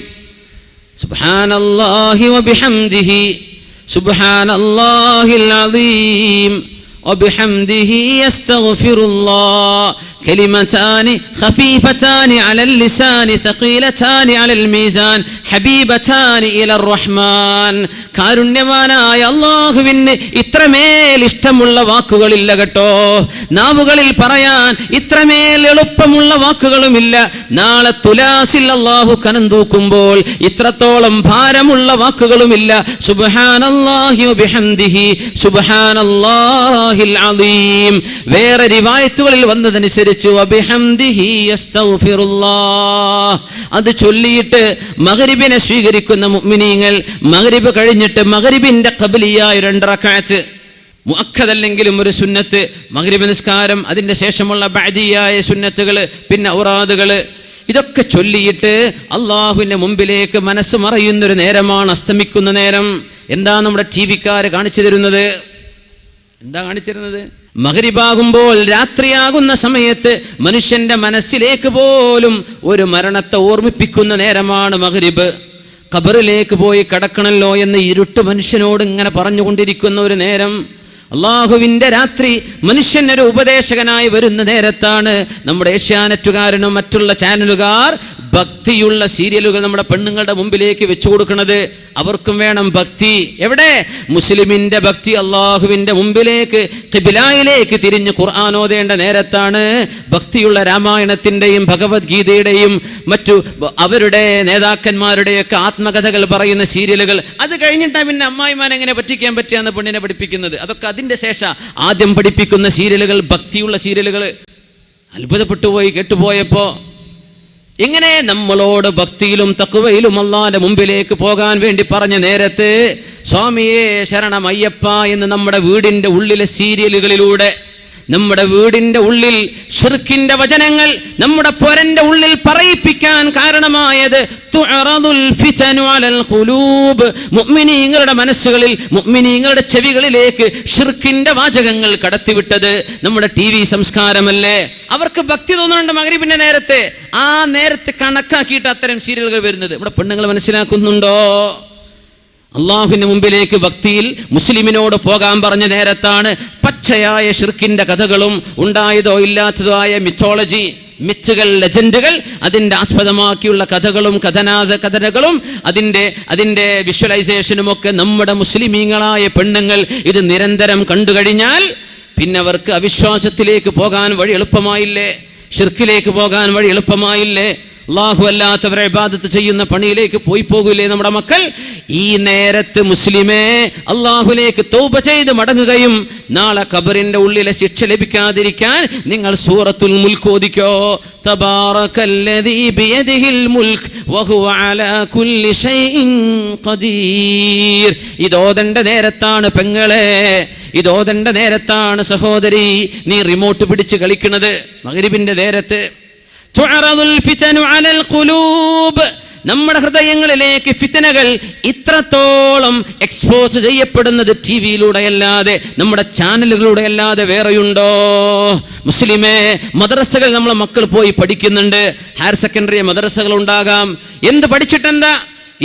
A: സുബ്ഹാനല്ലാഹി വബിഹംദിഹി, സുബ്ഹാനല്ലാഹിൽ അസീം വബിഹംദിഹി അസ്തഗ്ഫിറുല്ലാഹ്. كلمتان خفيفتان على اللسان ثقيلتان على الميزان حبيبتان إلى الرحمن. കാരുണ്യവാനായ അല്ലാഹുവിന് ഇത്രമേൽ ഇഷ്ടമുള്ള വാക്കുകളില്ല കേട്ടോ. നാവുകളിൽ പറയാൻ ഇത്രമേൽ എളുപ്പമുള്ള വാക്കുകളുമില്ല. നാളെ തുലാസിൽ അല്ലാഹു കനം തൂക്കുമ്പോൾ ഇത്രത്തോളം ഭാരമുള്ള വാക്കുകളുമില്ല. സുബ്ഹാനല്ലാഹി വബിഹംദിഹി സുബ്ഹാനല്ലാഹിൽ അസീം. വേറെ റിവായത്തുകളിൽ വന്നതനുസരിച്ച് വബിഹംദിഹി അസ്തഗ്ഫിറുല്ലാഹ്. അത് ചൊല്ലിയിട്ട് മഗ്രിബിനെ സ്വീകരിക്കുന്ന മുഅ്മിനീങ്ങൾ മഗ്രിബ് കഴിഞ്ഞിട്ട് മഗ്രിബിന്റെ ഖബ്ലിയായ 2 റക്അത്ത്, മുഅക്കദല്ലെങ്കിലും ഒരു സുന്നത്ത്, മഗ്രിബ് നിസ്കാരം, അതിന്റെ ശേഷമുള്ള ബഅദിയായ സുന്നത്തുകൾ, പിന്നെ ഔറാദുകൾ, ഇതൊക്കെ ചൊല്ലിയിട്ട് അള്ളാഹുവിന്റെ മുമ്പിലേക്ക് മനസ്സ് മറയുന്നൊരു നേരമാണ് അസ്തമിക്കുന്ന നേരം. എന്താ നമ്മുടെ ടിവിക്കാർ കാണിച്ചു തരുന്നത്? എന്താ കാണിച്ചിരുന്നത്? മഗ്രിബാകുമ്പോൾ, രാത്രിയാകുന്ന സമയത്ത് മനുഷ്യന്റെ മനസ്സിലേക്ക് പോലും ഒരു മരണത്തെ ഓർമ്മിപ്പിക്കുന്ന നേരമാണ് മഗ്രിബ്. ഖബറിലേക്ക് പോയി കടക്കണല്ലോ എന്ന് ഇരുട്ട് മനുഷ്യനോട് ഇങ്ങനെ പറഞ്ഞുകൊണ്ടിരിക്കുന്ന ഒരു നേരം. അള്ളാഹുവിൻ്റെ രാത്രി മനുഷ്യനൊരു ഉപദേശകനായി വരുന്ന നേരത്താണ് നമ്മുടെ ഏഷ്യാനെറ്റുകാരനും മറ്റുള്ള ചാനലുകാർ ഭക്തിയുള്ള സീരിയലുകൾ നമ്മുടെ പെണ്ണുങ്ങളുടെ മുമ്പിലേക്ക് വെച്ചു കൊടുക്കുന്നത്. അവർക്കും വേണം ഭക്തി. എവിടെ? മുസ്ലിമിന്റെ ഭക്തി അള്ളാഹുവിന്റെ മുമ്പിലേക്ക്, ഖിബ്ലയിലേക്ക് തിരിഞ്ഞ് ഖുർആൻ ഓതേണ്ട നേരത്താണ് ഭക്തിയുള്ള രാമായണത്തിന്റെയും ഭഗവത്ഗീതയുടെയും മറ്റു അവരുടെ നേതാക്കന്മാരുടെയൊക്കെ ആത്മകഥകൾ പറയുന്ന സീരിയലുകൾ. അത് കഴിഞ്ഞിട്ടാണ് പിന്നെ അമ്മായിമാൻ എങ്ങനെ പറ്റിക്കാൻ പറ്റിയാന്ന് പെണ്ണിനെ പഠിപ്പിക്കുന്നത്. അതൊക്കെ അതിന്റെ ശേഷം ആദ്യം പഠിപ്പിക്കുന്ന സീരിയലുകൾ ഭക്തിയുള്ള സീരിയലുകൾ. അത്ഭുതപ്പെട്ടു പോയി കേട്ടുപോയപ്പോ. ഇങ്ങനെ നമ്മളോട് ഭക്തിയിലും തഖ്വയിലും അല്ലാഹുവിന്റെ മുമ്പിലേക്ക് പോകാൻ വേണ്ടി പറഞ്ഞ നേരത്ത് സ്വാമിയേ ശരണമയ്യപ്പ എന്ന് നമ്മുടെ വീടിന്റെ ഉള്ളിലെ സീരിയലുകളിലൂടെ, നമ്മുടെ വീടിന്റെ ഉള്ളിൽ ശിർക്കിന്റെ വചനങ്ങൾ നമ്മുടെ പൊരന്റെ ഉള്ളിൽ പറയിപ്പിക്കാൻ കാരണമായത് തുഅറദുൽ ഫിതനു അലൽ ഖുലൂബ്, മുഅ്മിനീങ്ങളുടെ മനസ്സുകളിൽ, മുഅ്മിനീങ്ങളുടെ ചെവികളിലേക്ക് ശിർക്കിന്റെ വാചകങ്ങൾ കടത്തിവിട്ടത് നമ്മുടെ ടിവി സംസ്കാരമല്ലേ. അവർക്ക് ഭക്തി തോന്നുന്നുണ്ട് മഗ്രിബിന്റെ നേരത്തെ. ആ നേരത്തെ കണക്കാക്കിയിട്ട് അത്തരം സീരിയലുകൾ വരുന്നത്. നമ്മുടെ പെണ്ണുങ്ങൾ മനസ്സിലാക്കുന്നുണ്ടോ? അള്ളാഹുവിന്റെ മുമ്പിലേക്ക് ഭക്തിയിൽ മുസ്ലിമിനോട് പോകാൻ പറഞ്ഞ നേരത്താണ് പച്ചയായ ശിർക്കിന്റെ കഥകളും ഉണ്ടായതോ ഇല്ലാത്തതോ ആയ മിത്തോളജി, മിത്തുകൾ, ലെജൻഡുകൾ, അതിൻ്റെ ആസ്പദമാക്കിയുള്ള കഥകളും കഥനകളും അതിൻ്റെ വിഷ്വലൈസേഷനും ഒക്കെ നമ്മുടെ മുസ്ലിമീങ്ങളായ പെണ്ണുങ്ങൾ ഇത് നിരന്തരം കണ്ടുകഴിഞ്ഞാൽ പിന്നെ അവർക്ക് അവിശ്വാസത്തിലേക്ക് പോകാൻ വഴി എളുപ്പമായില്ലേ? ശിർക്കിലേക്ക് പോകാൻ വഴി എളുപ്പമായില്ലേ? അല്ലാഹു അല്ലാത്തവരെ ഇബാദത്ത് ചെയ്യുന്ന പണിയിലേക്ക് പോകൂലേ നമ്മുടെ മക്കൾ? ഈ നേരത്ത് മുസ്ലിമേ അല്ലാഹുവിലേക്ക് തൗബ ചെയ്ത് മടങ്ങുകയും നാളെ ഖബറിന്റെ ഉള്ളിലെ ശിക്ഷ ലഭിക്കാതിരിക്കാൻ നിങ്ങൾ സൂറത്തുൽ മുൽക്ക് ഓദിക്കോ. തബാറകല്ലദീ ബിയദിഹിൽ മുൽക്ക് വഹുവ അലാ കുല്ലി ഷൈഇൻ ഖദീർ. ഇതോദന്റെ നേരത്താണ് പെങ്ങളെ, ഇതോദന്റെ നേരത്താണ് സഹോദരി നീ റിമോട്ട് പിടിച്ച് കളിക്കുന്നത്. മഗ്രിബിന്റെ നേരത്ത് തുഅറദുൽ ഫിതനു അലൽ ഖുലൂബ്, നമ്മുടെ ഹൃദയങ്ങളിലേക്ക് ഫിത്നകൾ ഇത്രത്തോളം എക്സ്പോസ് ചെയ്യപ്പെടുന്നത് ടിവിയിലൂടെ അല്ലാതെ, നമ്മുടെ ചാനലുകളിലൂടെ അല്ലാതെ വേറെയുണ്ടോ? മുസ്ലിമേ, മദ്രസകൾ നമ്മളെ മക്കൾ പോയി പഠിക്കുന്നുണ്ട്. ഹയർ സെക്കൻഡറി മദ്രസകൾ ഉണ്ടാകാം. എന്ത് പഠിച്ചിട്ടെന്താ?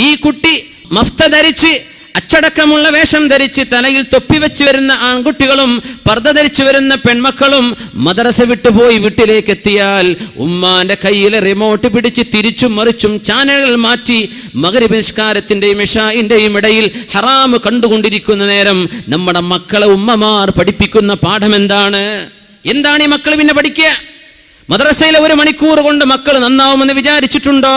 A: ഈ കുട്ടി മഫ്ത ധരിച്ച്, അച്ചടക്കമുള്ള വേഷം ധരിച്ച്, തലയിൽ തൊപ്പി വെച്ച് വരുന്ന ആൺകുട്ടികളും പർദ്ദ ധരിച്ചു വരുന്ന പെൺമക്കളും മദ്രസ വിട്ടുപോയി വീട്ടിലേക്ക് എത്തിയാൽ ഉമ്മാന്റെ കയ്യിലെ റിമോട്ട് പിടിച്ച് തിരിച്ചും മറിച്ചും ചാനലുകൾ മാറ്റി മഗ്രിബ് നിസ്കാരത്തിന്റെയും ഇശാഇന്റെയും ഇടയിൽ ഹറാം കണ്ടുകൊണ്ടിരിക്കുന്ന നേരം നമ്മുടെ മക്കളെ ഉമ്മമാർ പഠിപ്പിക്കുന്ന പാഠം എന്താണ്? എന്താണ് ഈ മക്കൾ പിന്നെ പഠിക്കുക? മദ്രസയിലെ 1 മണിക്കൂർ കൊണ്ട് മക്കൾ നന്നാവുമെന്ന് വിചാരിച്ചിട്ടുണ്ടോ?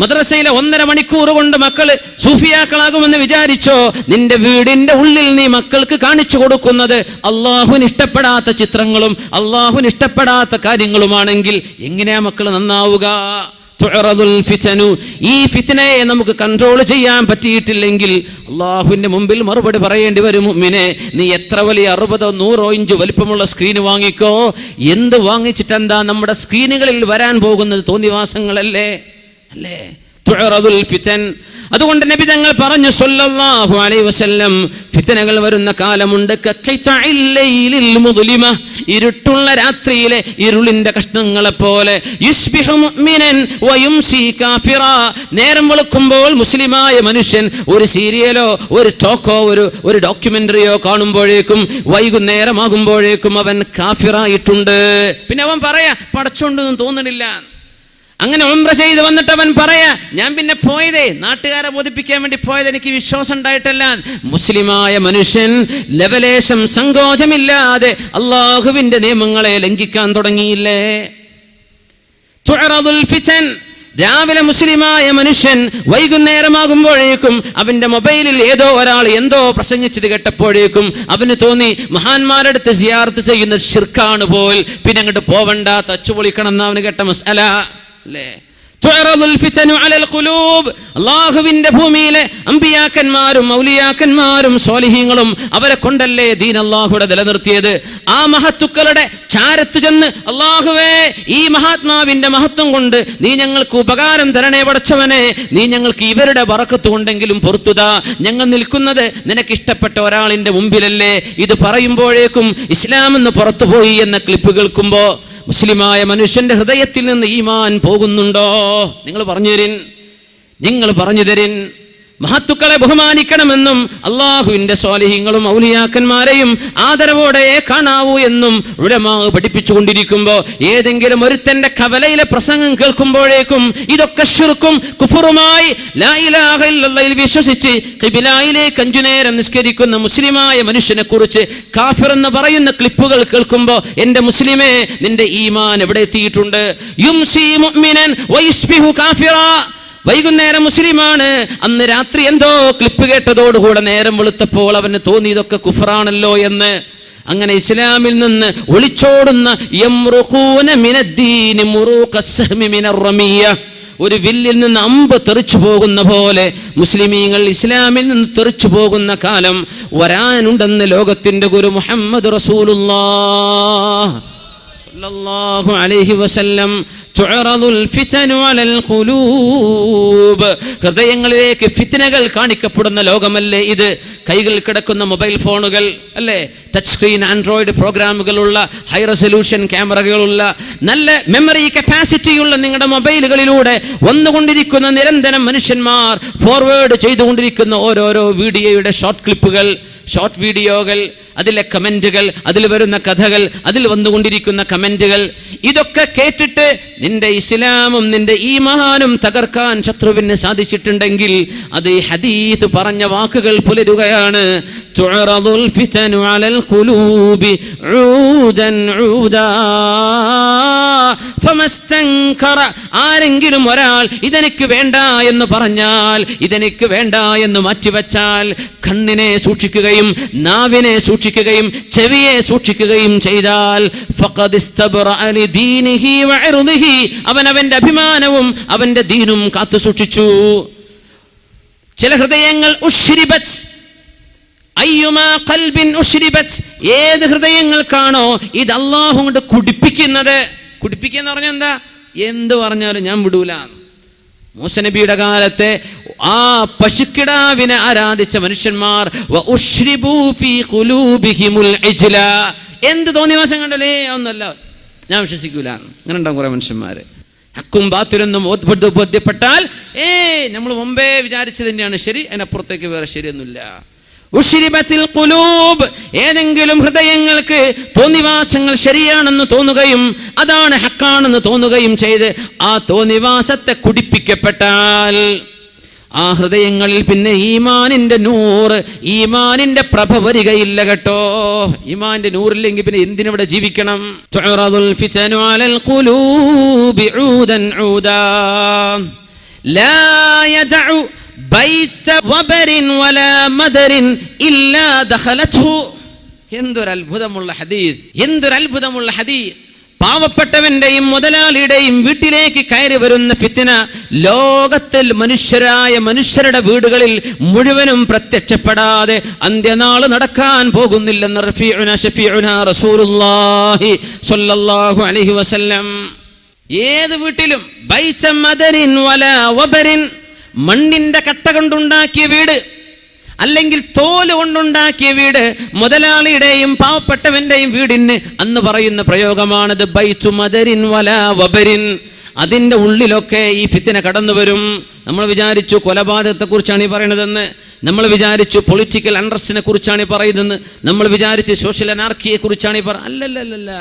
A: മദ്രസയിലെ 1.5 മണിക്കൂർ കൊണ്ട് മക്കള് സൂഫിയാക്കളാകുമെന്ന് വിചാരിച്ചോ? നിന്റെ വീടിന്റെ ഉള്ളിൽ നീ മക്കൾക്ക് കാണിച്ചു കൊടുക്കുന്നത് അള്ളാഹുവിന് ഇഷ്ടപ്പെടാത്ത ചിത്രങ്ങളും അള്ളാഹുവിന് ഇഷ്ടപ്പെടാത്ത കാര്യങ്ങളുമാണെങ്കിൽ എങ്ങനെയാ മക്കൾ നന്നാവുക? ഈ ഫിത്നയെ നമുക്ക് കൺട്രോൾ ചെയ്യാൻ പറ്റിയിട്ടില്ലെങ്കിൽ അള്ളാഹുവിന്റെ മുമ്പിൽ മറുപടി പറയേണ്ടി വരും. മുഅ്മിനേ, നീ എത്ര വലിയ 60 100 ഇഞ്ച് വലിപ്പമുള്ള സ്ക്രീൻ വാങ്ങിക്കോ, എന്ത് വാങ്ങിച്ചിട്ടെന്താ? നമ്മുടെ സ്ക്രീനുകളിൽ വരാൻ പോകുന്നത് തോന്നിവാസങ്ങളല്ലേ അല്ലേ? തുഅറദുൽ ഫിതൻ. അതുകൊണ്ട് നബി തങ്ങൾ പറഞ്ഞു സല്ലല്ലാഹു അലൈഹി വസല്ലം, ഫിത്നകൾ വരുന്ന കാലമുണ്ട്. ഇരുട്ടുള്ള രാത്രിയിലെ ഇരുളിന്റെ കഷ്ണങ്ങളെ പോലെ. യുസ്ബിഹു മുഅ്മിനൻ വയുംസി കാഫിറാ. നേരം വെളുക്കുമ്പോൾ മുസ്ലിമായ മനുഷ്യൻ ഒരു സീരിയലോ ഒരു ടോക്കോ ഒരു ഡോക്യുമെന്ററിയോ കാണുമ്പോഴേക്കും വൈകുന്നേരമാകുമ്പോഴേക്കും അവൻ കാഫിറായിട്ടുണ്ട്. പിന്നെ അവൻ പറയാ പടച്ചോണ്ടൊന്നും തോന്നണില്ല. അങ്ങനെ ഉംറ ചെയ്ത് വന്നിട്ട് അവൻ പറയാ, ഞാൻ പിന്നെ പോയതേ നാട്ടുകാരെ ബോധിപ്പിക്കാൻ വേണ്ടി പോയത്, എനിക്ക് വിശ്വാസം ഉണ്ടായിട്ടല്ല. മുസ്ലിമായ മനുഷ്യൻ ലവലേശം സങ്കോചമില്ലാതെ അള്ളാഹുവിന്റെ നിയമങ്ങളെ ലംഘിക്കാൻ തുടങ്ങിയില്ലേ? തുഅറദുൽ ഫിതൻ. രാവിലെ മുസ്ലിമായ മനുഷ്യൻ വൈകുന്നേരമാകുമ്പോഴേക്കും അവന്റെ മൊബൈലിൽ ഏതോ ഒരാൾ എന്തോ പ്രസംഗിച്ചത് കേട്ടപ്പോഴേക്കും അവന് തോന്നി സിയാറത്ത് ചെയ്യുന്നത് ശിർക്കാണ് പോൽ, പിന്നെ അങ്ങോട്ട് പോവണ്ട, തച്ചുപൊളിക്കണം എന്ന് അവന് കേട്ട മസ്അല അല്ലേ? അള്ളാഹുവിന്റെ ഭൂമിയിലെ അമ്പിയാക്കന്മാരും ഔലിയാക്കന്മാരും സ്വാലിഹീങ്ങളും അവരെ കൊണ്ടല്ലേ ദീൻ അള്ളാഹുടെ നിലനിർത്തിയത്. ആ മഹത്തുക്കളുടെ ചാരത്ത് ചെന്ന് അള്ളാഹുവേ, ഈ മഹാത്മാവിന്റെ മഹത്വം കൊണ്ട് നീ ഞങ്ങൾക്ക് ഉപകാരം തരണേ പടച്ചവനെ, നീ ഞങ്ങൾക്ക് ഇവരുടെ ബറക്കത്ത് കൊണ്ടെങ്കിലും പൊറുത്തുതാ, ഞങ്ങൾ നിൽക്കുന്നത് നിനക്ക് ഇഷ്ടപ്പെട്ട ഒരാളിന്റെ മുമ്പിലല്ലേ. ഇത് പറയുമ്പോഴേക്കും ഇസ്ലാം എന്ന് പുറത്തുപോയി എന്ന ക്ലിപ്പ് കേൾക്കുമ്പോ മുസ്ലിമായ മനുഷ്യന്റെ ഹൃദയത്തിൽ നിന്ന് ഈമാൻ പോകുന്നുണ്ടോ? നിങ്ങൾ പറഞ്ഞു തരിൻ. മഹത്തുക്കളെ ബഹുമാനിക്കണമെന്നും അള്ളാഹുവിന്റെ സ്വാലിഹീങ്ങളും ഔലിയാക്കന്മാരെയും ആദരവോടെ കാണാവൂ എന്നും ഉലമാ പഠിപ്പിച്ചുകൊണ്ടിരിക്കുമ്പോ ഏതെങ്കിലും ഒരുത്തന്റെ കവലയിലെ പ്രസംഗം കേൾക്കുമ്പോഴേക്കും ഇതൊക്കെ ശിർക്കും കുഫറുമായി ലാ ഇലാഹ ഇല്ലല്ലാഹ് വിശ്വസിച്ച് ഖിബിലയിലേക്ക് 5 നേരം നിസ്കരിക്കുന്ന മുസ്ലിമായ മനുഷ്യനെ കുറിച്ച് കാഫിർ എന്ന് പറയുന്ന ക്ലിപ്പുകൾ കേൾക്കുമ്പോ എന്റെ മുസ്ലിമേ, നിന്റെ ഈമാൻ എവിടെ എത്തിയിട്ടുണ്ട്? യുംസി മുഅ്മിനൻ വയസ്ബിഹു കാഫിറാ. വൈകുന്നേരം മുസ്ലിമാണ്, അന്ന് രാത്രി എന്തോ ക്ലിപ്പ് കേട്ടതോടുകൂടെ നേരം വെളുത്തപ്പോൾ അവന് തോന്നി ഇതൊക്കെ കുഫറാണല്ലോ എന്ന്. അങ്ങനെ ഇസ്ലാമിൽ നിന്ന് ഒളിച്ചോടുന്ന ഒരു വില്ലിൽ നിന്ന് അമ്പ് തെറിച്ചു പോകുന്ന പോലെ മുസ്ലിമീങ്ങൾ ഇസ്ലാമിൽ നിന്ന് തെറിച്ചു പോകുന്ന കാലം വരാനുണ്ടെന്ന് ലോകത്തിന്റെ ഗുരു മുഹമ്മദ് റസൂലുള്ളാഹ് സല്ലല്ലാഹു അലൈഹി വസല്ലം. തുഅറദുൽ ഫിതനു അലൽ ഖുലൂബ്. ഹൃദയങ്ങളിലേക്ക് ഫിത്നകൾ കാണിക്കപ്പെടുന്ന ലോകമല്ലേ ഇത്? കൈകളിൽ കിടക്കുന്ന മൊബൈൽ ഫോണുകൾ അല്ലേ, ടച്ച് സ്ക്രീൻ ആൻഡ്രോയിഡ് പ്രോഗ്രാമുകളുള്ള ഹൈ റെസൊല്യൂഷൻ ക്യാമറകളുള്ള നല്ല മെമ്മറി കപ്പാസിറ്റിയുള്ള നിങ്ങളുടെ മൊബൈലുകളിലൂടെ വന്നുകൊണ്ടിരിക്കുന്ന നിരന്തരം മനുഷ്യന്മാർ ഫോർവേഡ് ചെയ്തുകൊണ്ടിരിക്കുന്ന ഓരോരോ വീഡിയോയുടെ ഷോർട്ട് ക്ലിപ്പുകൾ, ഷോർട്ട് വീഡിയോകൾ, അതിലെ കമന്റുകൾ, അതിൽ വരുന്ന കഥകൾ, അതിൽ വന്നുകൊണ്ടിരിക്കുന്ന കമന്റുകൾ, ഇതൊക്കെ കേട്ടിട്ട് നിന്റെ ഇസ്ലാമും നിന്റെ ഈമാനും തകർക്കാൻ ശത്രുവിന് സാധിച്ചിട്ടുണ്ടെങ്കിൽ അത് ഈ ഹദീസ് പറഞ്ഞ വാക്കുകൾ പുലരുകയാണ്. തുഅറദുൽ ഫിതനു അലൽ ഖുലൂബി ഊദൻ ഊദാ ഫമസ്തൻകറ. ആരെങ്കിലും ഒരാൾ ഇതെനിക്ക് വേണ്ട എന്ന് പറഞ്ഞാൽ, ഇതെനിക്ക് വേണ്ട എന്ന് മാറ്റിവെച്ചാൽ, കണ്ണിനെ സൂക്ഷിക്കുകയും നാവിനെ സൂക്ഷിക്കുകയും ചെവിയെ സൂക്ഷിക്കുകയും ചെയ്താൽ ഫഖദ് ഇസ്തബ്റഅ ലിദീനിഹി വഇർദിഹി, അവൻ അവന്റെ അഭിമാനവും അവന്റെ ദീനും കാത്തു സൂക്ഷിച്ചു. ചില ഹൃദയങ്ങൾ ഉശ്രിബത്, അയ്യുമാ ഖൽബിൻ ഉശ്രിബത്, ഏത് ഹൃദയങ്ങൾക്കാണോ ഇത് അല്ലാഹു കൊണ്ട് കുടിപ്പിക്കുന്നത്. കുടിപ്പിക്കുക എന്ന് പറഞ്ഞാൽ എന്താ? എന്ത് പറഞ്ഞാലും ഞാൻ വിടൂല. മൂസ നബിയുടെ കാലത്തെ ആ പശുക്കിടാവിനെ ആരാധിച്ച മനുഷ്യന്മാർ എന്ത് തോന്നിവാസം കണ്ടല്ലേ ഒന്നല്ല, ഞാൻ വിശ്വസിക്കൂല. അങ്ങനെ ഉണ്ടാവും കുറെ മനുഷ്യന്മാര്. ഹക്കും ബാത്തിലൊന്നും ബോധ്യപ്പെട്ടാൽ നമ്മൾ മുമ്പേ വിചാരിച്ചത് തന്നെയാണ് ശരി, അതിനപ്പുറത്തേക്ക് വേറെ ശരിയൊന്നുമില്ല. ഉശ്രിബത്തിൽ ഖുലൂബ്, ഏതെങ്കിലും ഹൃദയങ്ങൾക്ക് തോന്നിവാസങ്ങൾ ശരിയാണെന്ന് തോന്നുകയും അതാണ് ഹക്കാണെന്ന് തോന്നുകയും ചെയ്ത് ആ തോന്നിവാസത്തെ കുടിപ്പിക്കപ്പെട്ടാൽ ആ ഹൃദയങ്ങളിൽ പിന്നെ ഈമാനിന്റെ നൂറ്, ഈമാനിന്റെ പ്രഭ വരികയില്ല കേട്ടോ. ഈമാനിന്റെ നൂറില്ലെങ്കിൽ പിന്നെ എന്തിനവിടെ ജീവിക്കണം? തുഅറദുൽ ഫിതനു അലൽ ഖുലൂബി ഊദൻ ഊദാ ലാ യദഉ ബൈത വബരിൻ വലാ മദരിൻ ഇല്ലാ ദഖലത്ഹു. എന്തൊരു അത്ഭുതമുള്ള ഹദീസ്, എന്തൊരു അത്ഭുതമുള്ള ഹദീസ്. പാവപ്പെട്ടവന്റെയും മുതലാളിയുടെയും വീട്ടിലേക്ക് കയറി വരുന്ന ഫിത്ന ലോകത്തിൽ മനുഷ്യരുടെ വീടുകളിൽ മുഴുവനും പ്രത്യക്ഷപ്പെടാതെ അന്ത്യനാൾ നടക്കാൻ പോകുന്നില്ലെന്ന് റഫീഉനാ ശഫീഉനാ റസൂലുള്ളാഹി സ്വല്ലല്ലാഹു അലൈഹി വസല്ലം. ഏത് വീട്ടിലും ബൈത മദരിൻ വലാ വബരിൻ, മണ്ണിന്റെ കട്ട കൊണ്ടുണ്ടാക്കിയ വീട് അല്ലെങ്കിൽ തോല് കൊണ്ടുണ്ടാക്കിയ വീട്, മുതലാളിയുടെയും പാവപ്പെട്ടവന്റെയും വീടിന് അന്ന് പറയുന്ന പ്രയോഗമാണത് ബൈതു മദരിൻ വലാ വബരിൻ. അതിൻ്റെ ഉള്ളിലൊക്കെ ഈ ഫിത്ന കടന്നു വരും. നമ്മൾ വിചാരിച്ചു കൊലപാതകത്തെ കുറിച്ചാണ് ഈ പറയുന്നതെന്ന്, നമ്മൾ വിചാരിച്ചു പൊളിറ്റിക്കൽ അൺറസ്റ്റിനെ കുറിച്ചാണ് ഈ പറയുന്നതെന്ന്, നമ്മൾ വിചാരിച്ചു സോഷ്യൽ അനാർക്കിയെ കുറിച്ചാണ് ഈ അല്ലല്ല.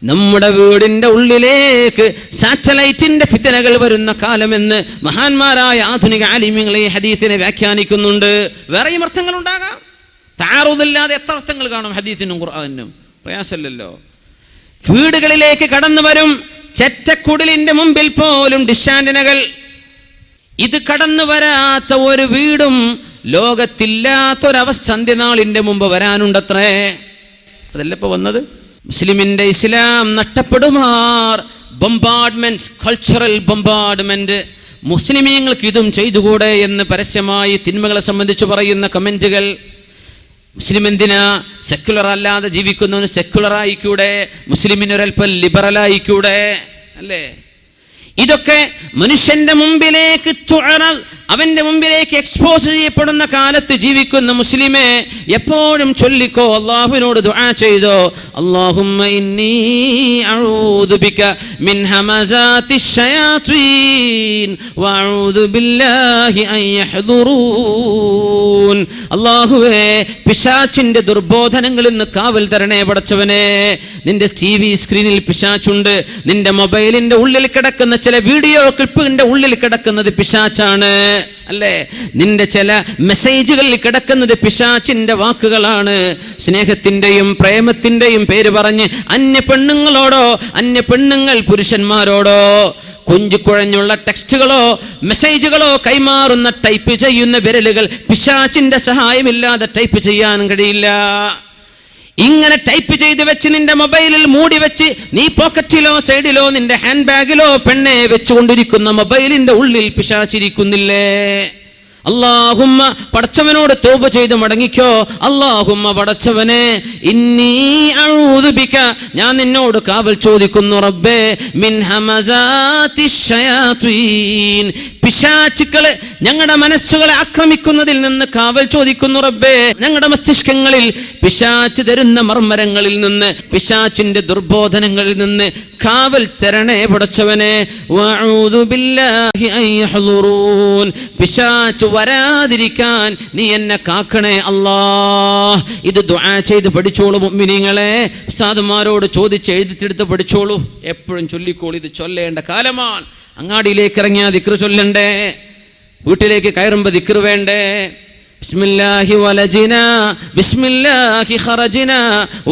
A: നമ്മുടെ വീടിൻ്റെ ഉള്ളിലേക്ക് സാറ്റലൈറ്റിന്റെ ഫിത്നകൾ വരുന്ന കാലമെന്ന് മഹാന്മാരായ ആധുനിക ആലിമീങ്ങൾ ഈ ഹദീസിനെ വ്യാഖ്യാനിക്കുന്നുണ്ട്. വേറെയും അർത്ഥങ്ങൾ ഉണ്ടാകാം, താറുദില്ലാതെ എത്ര അർത്ഥങ്ങൾ കാണും ഹദീസിനും ഖുർആനിനും, പ്രയാസമല്ലല്ലോ. വീടുകളിലേക്ക് കടന്നു വരും ചെറ്റക്കുടിലിന്റെ മുമ്പിൽ പോലും ഡിഷാന്റിനകൾ. ഇത് കടന്നു വരാത്ത ഒരു വീടും ലോകത്തില്ലാത്തൊരവസ്ഥ അന്ത്യനാളിന്റെ മുമ്പ് വരാനുണ്ടത്രേ. അതല്ല ഇപ്പൊ വന്നത്. മുസ്ലിമിന്റെ ഇസ്ലാം നഷ്ടപ്പെടുമാർ ബൊംബാർഡ്മെന്റ്, കൾച്ചറൽ ബൊംബാർഡ്മെന്റ്. മുസ്ലിമീങ്ങൾക്ക് ഇതും ചെയ്തുകൂടെ എന്ന് പരസ്യമായി തിന്മകളെ സംബന്ധിച്ച് പറയുന്ന കമന്റുകൾ. മുസ്ലിം എന്തിനാ സെക്യുലർ അല്ലാതെ ജീവിക്കുന്നവന് സെക്യുലർ ആയിക്കൂടെ, മുസ്ലിമിനൊരൽപ്പം ലിബറൽ ആയിക്കൂടെ, അല്ലേ? ഇതൊക്കെ മനുഷ്യന്റെ മുമ്പിലേക്ക് അവന്റെ മുമ്പിലേക്ക് എക്സ്പോസ് ചെയ്യപ്പെടുന്ന കാലത്ത് ജീവിക്കുന്ന മുസ്ലിമെ എപ്പോഴും ചൊല്ലിക്കോ, അല്ലാഹുവിനോട് ദുആ ചെയ്തോ, അല്ലാഹുമ്മ ഇന്നി അഊദു ബിക മിൻ ഹമസാത്തിശ് ശയാത്വീൻ വഅഊദു ബില്ലാഹി അൻ യഹ്ദുറൂൻ. അല്ലാഹുവേ, പിശാചിന്റെ ദുർബോധനങ്ങളിൽ നിന്ന് കാവൽ തരണേ പടച്ചവനെ. നിന്റെ ടിവി സ്ക്രീനിൽ പിശാചുണ്ട്, നിന്റെ മൊബൈലിന്റെ ഉള്ളിൽ കിടക്കുന്ന ചില വീഡിയോ ക്ലിപ്പിന്റെ ഉള്ളിൽ കിടക്കുന്നത് പിശാചാണ്, അല്ലേ? നിന്റെ ചില മെസ്സേജുകളിൽ കിടക്കുന്നത് പിശാചിന്റെ വാക്കുകളാണ്. സ്നേഹത്തിന്റെയും പ്രേമത്തിന്റെയും പേര് പറഞ്ഞ് അന്യ പെണ്ണുങ്ങളോടോ അന്യ പെണ്ണുങ്ങൾ പുരുഷന്മാരോടോ കുഴഞ്ഞുള്ള ടെക്സ്റ്റുകളോ മെസ്സേജുകളോ കൈമാറുന്ന ടൈപ്പ് ചെയ്യുന്ന വിരലുകൾ പിശാചിന്റെ സഹായമില്ലാതെ ടൈപ്പ് ചെയ്യാൻ കഴിയില്ല. ഇങ്ങനെ ടൈപ്പ് ചെയ്ത് വെച്ച് നിന്റെ മൊബൈലിൽ മൂടി വെച്ച് നീ പോക്കറ്റിലോ സൈഡിലോ നിന്റെ ഹാൻഡ് ബാഗിലോ പെണ്ണെ വെച്ചുകൊണ്ടിരിക്കുന്ന മൊബൈലിന്റെ ഉള്ളിൽ പിശാചിരിക്കുന്നില്ലേ? അല്ലാഹുമ്മ, പടച്ചവനോട് തൗബ ചെയ്ത് മടങ്ങിക്കോ. അല്ലാഹുമ്മ, പടച്ചവനെ, ഇന്നി അഊദു ബിക, ഞാൻ നിന്നോട് കാവൽ ചോദിക്കുന്നു റബ്ബേ, മിൻ ഹമസാത്തിശ് ശയാത്വീൻ, പിശാചുക്കളെ ഞങ്ങളുടെ മനസ്സുകളെ ആക്രമിക്കുന്നതിൽ നിന്ന് കാവൽ ചോദിക്കുന്നു റബ്ബേ. ഞങ്ങളുടെ മസ്തിഷ്കങ്ങളിൽ പിശാച് തരുന്ന മർമ്മരങ്ങളിൽ നിന്ന്, പിശാചിന്റെ ദുർബോധനങ്ങളിൽ നിന്ന് കാവൽ തരണേ പടച്ചവനെ. വഅഊദു ബില്ലാഹി അൻ യഹ്ദുറൂൻ, പിശാച് വരാതിരിക്കാൻ നീ എന്നെ കാക്കണേ അല്ലാഹ്. ഇത് ദുആ ചെയ്ത് പഠിച്ചോളൂ മുഅ്മിനീങ്ങളെ. ഉസ്താദുമാരോട് ചോദിച്ച് എഴുതിച്ചെടുത്ത് പഠിച്ചോളൂ. എപ്പോഴും ചൊല്ലിക്കോളൂ. ഇത് ചൊല്ലേണ്ട കാലമാണ്. അങ്ങാടിയിലേക്ക് ഇറങ്ങിയാൽ ദിക്ർ ചൊല്ലണ്ടേ? വീട്ടിലേക്ക് കയറുമ്പോൾ ദിക്ർ വേണ്ടേ? ബിസ്മില്ലാഹി വലജിനാ ബിസ്മില്ലാഹി ഖറജിനാ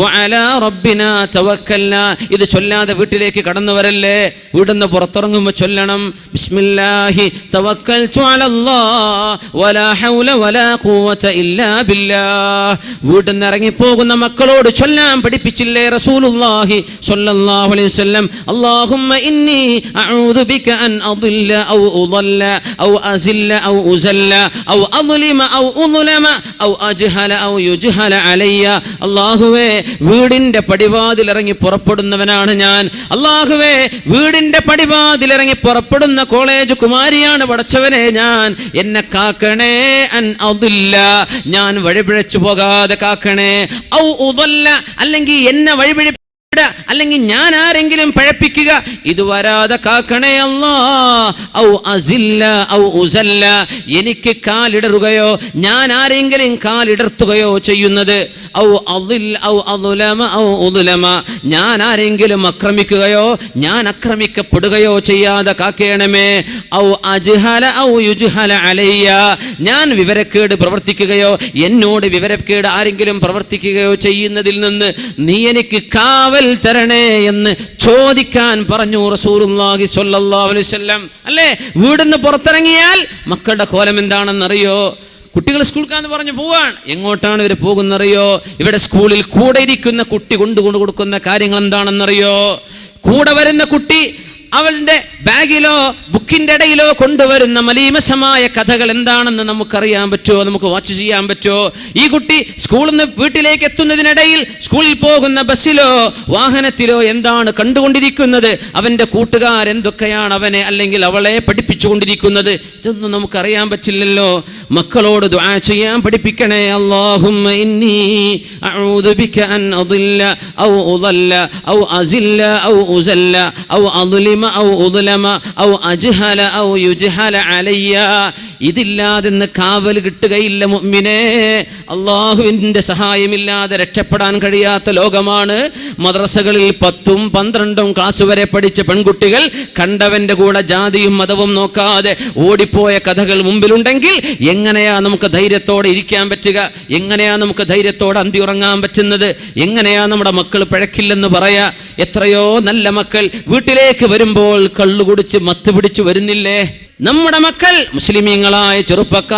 A: വഅലാ റബ്ബിനാ തവക്കൽനാ. ഇത് ചൊല്ലാതെ വീട്ടിലേക്ക് കടന്നു വരല്ലേ. വീടിന്ന് പുറത്തിറങ്ങുമ്പോൾ ചൊല്ലണം, ബിസ്മില്ലാഹി തവക്കൽതു അലല്ലാഹ് വലാ ഹൗല വലാ ഖുവത ഇല്ലാ ബില്ലാഹ്. വീടിന്ന് ഇറങ്ങി പോകുന്ന മക്കളോട് ചൊല്ലാൻ പഠിപ്പിച്ചില്ലേ റസൂലുള്ളാഹി സ്വല്ലല്ലാഹു അലൈഹി വസല്ലം? അല്ലാഹുമ്മ ഇന്നി അഊദു ബിക അൻ അദില്ല ഔ ഉദല്ല ഔ അസില്ല ഔ ഉസല്ല ഔ അദ്ലിമ ഔ ഉദ്ലമ ഔ അജ്ഹല ഔ യുജ്ഹല അലയ്യ. അല്ലാഹുവേ, വീടിന്റെ പടിവാതിൽ ഇറങ്ങി പുറപ്പെടുന്നവനാണ് ഞാൻ. അല്ലാഹുവേ, വീടിന്റെ പടിവാതിൽ ഇറങ്ങി പുറപ്പെടുന്ന കോളേജ് കുമാരിയാണ് പടച്ചവനെ ഞാൻ. എന്നെ കാക്കണേ അൻ അദില്ല, ഞാൻ വഴിപിഴച്ചു പോകാതെ കാക്കണേ. ഔ ഉദല്ല, അല്ലെങ്കിൽ എന്നെ വഴിപിഴ അല്ലെങ്കിൽ ഞാൻ ആരെങ്കിലും പഴപ്പിക്കുക, ഇത് വരാതെ കാക്കണേ അല്ലാ. ഔ അസില്ല ഔ ഉസല്ല, എനിക്ക് കാലിടറുകയോ ഞാൻ ആരെങ്കിലും കാലിടർത്തുകയോ ചെയ്യുന്നത്. ഔ അദിൽ ഔ അദ്ലമ ഔ ഉദ്ലമ, ഞാൻ ആരെങ്കിലും ആക്രമിക്കുകയോ ഞാൻ ആക്രമിക്കപ്പെടുകയോ ചെയ്യാതെ കാക്കേണമേ. ഔ അജ്ഹല ഔ യുജ്ഹല അലയ്യ, ഞാൻ വിവരക്കേട് പ്രവർത്തിക്കുകയോ എന്നോട് വിവരക്കേട് ആരെങ്കിലും പ്രവർത്തിക്കുകയോ ചെയ്യുന്നതിൽ നിന്ന് നീ എനിക്ക് കാവൽ തരണേ എന്ന് ചോദിക്കാൻ പറഞ്ഞു റസൂലുള്ളാഹി സ്വല്ലല്ലാഹു അലൈഹി വസല്ലം. അല്ലേ, വീടിന്ന് പുറത്തിറങ്ങിയാൽ മക്കളുടെ കോലം എന്താണെന്നറിയോ? കുട്ടികൾ സ്കൂൾക്കാന്ന് പറഞ്ഞു പോവാൻ. എങ്ങോട്ടാണ് ഇവർ പോകുന്നറിയോ? ഇവിടെ സ്കൂളിൽ കൂടെ ഇരിക്കുന്ന കുട്ടി കൊണ്ടു കൊടുക്കുന്ന കാര്യങ്ങൾ എന്താണെന്നറിയോ? കൂടെ വരുന്ന കുട്ടി അവളുടെ ബാഗിലോ ബുക്കിന്റെ ഇടയിലോ കൊണ്ടുവരുന്ന മലീമസമായ കഥകൾ എന്താണെന്ന് നമുക്കറിയാൻ പറ്റുമോ? നമുക്ക് വാച്ച് ചെയ്യാൻ പറ്റുമോ? ഈ കുട്ടി സ്കൂളിൽ നിന്ന് വീട്ടിലേക്ക് എത്തുന്നതിനിടയിൽ സ്കൂളിൽ പോകുന്ന ബസ്സിലോ വാഹനത്തിലോ എന്താണ് കണ്ടുകൊണ്ടിരിക്കുന്നത്? അവന്റെ കൂട്ടുകാർ എന്തൊക്കെയാണ് അവനെ അല്ലെങ്കിൽ അവളെ പഠിപ്പിച്ചുകൊണ്ടിരിക്കുന്നത്? ഇതൊന്നും നമുക്കറിയാൻ പറ്റില്ലല്ലോ. മക്കളോട് ദുആ ചെയ്യാൻ പഠിപ്പിക്കണേ. അല്ലാഹുമ്മ ഇന്നി അഊദു ബിക അൻ അദില്ല ഔ ഉദല്ല ഔ അസില്ല ഔ ഉസല്ല ഔ അദ്ലിമ ഔ ഉദ്ലമ ഔ അജ്ഹല ഔ യുജ്ഹല അലയ്യ. ഇതില്ലാതെ കാവൽ കിട്ടുകയില്ല മുഅ്മിനേ. അല്ലാഹുവിന്റെ സഹായമില്ലാതെ രക്ഷപ്പെടാൻ കഴിയാത്ത ലോകമാണ്. മദ്രസകളിൽ 10ഉം 12ഉം ക്ലാസ് വരെ പഠിച്ച പെൺകുട്ടികൾ കണ്ടവന്റെ കൂടെ ജാതിയും മതവും നോക്കാതെ ഓടിപ്പോയ കഥകൾ മുമ്പിലുണ്ടെങ്കിൽ എങ്ങനെയാ നമുക്ക് ധൈര്യത്തോടെ ഇരിക്കാൻ പറ്റുക? എങ്ങനെയാ നമുക്ക് ധൈര്യത്തോടെ അന്തി ഉറങ്ങാൻ പറ്റുന്നത്? എങ്ങനെയാ നമ്മുടെ മക്കൾ പിഴക്കില്ലെന്ന് പറയാ? എത്രയോ നല്ല മക്കൾ വീട്ടിലേക്ക് വരുമ്പോൾ കള്ളുകുടിച്ച് മത്ത് പിടിച്ചു വരുന്നില്ലേ? നമ്മുടെ മക്കൾ മുസ്ലിമീങ്ങളായ ചെറുപ്പക്കാർ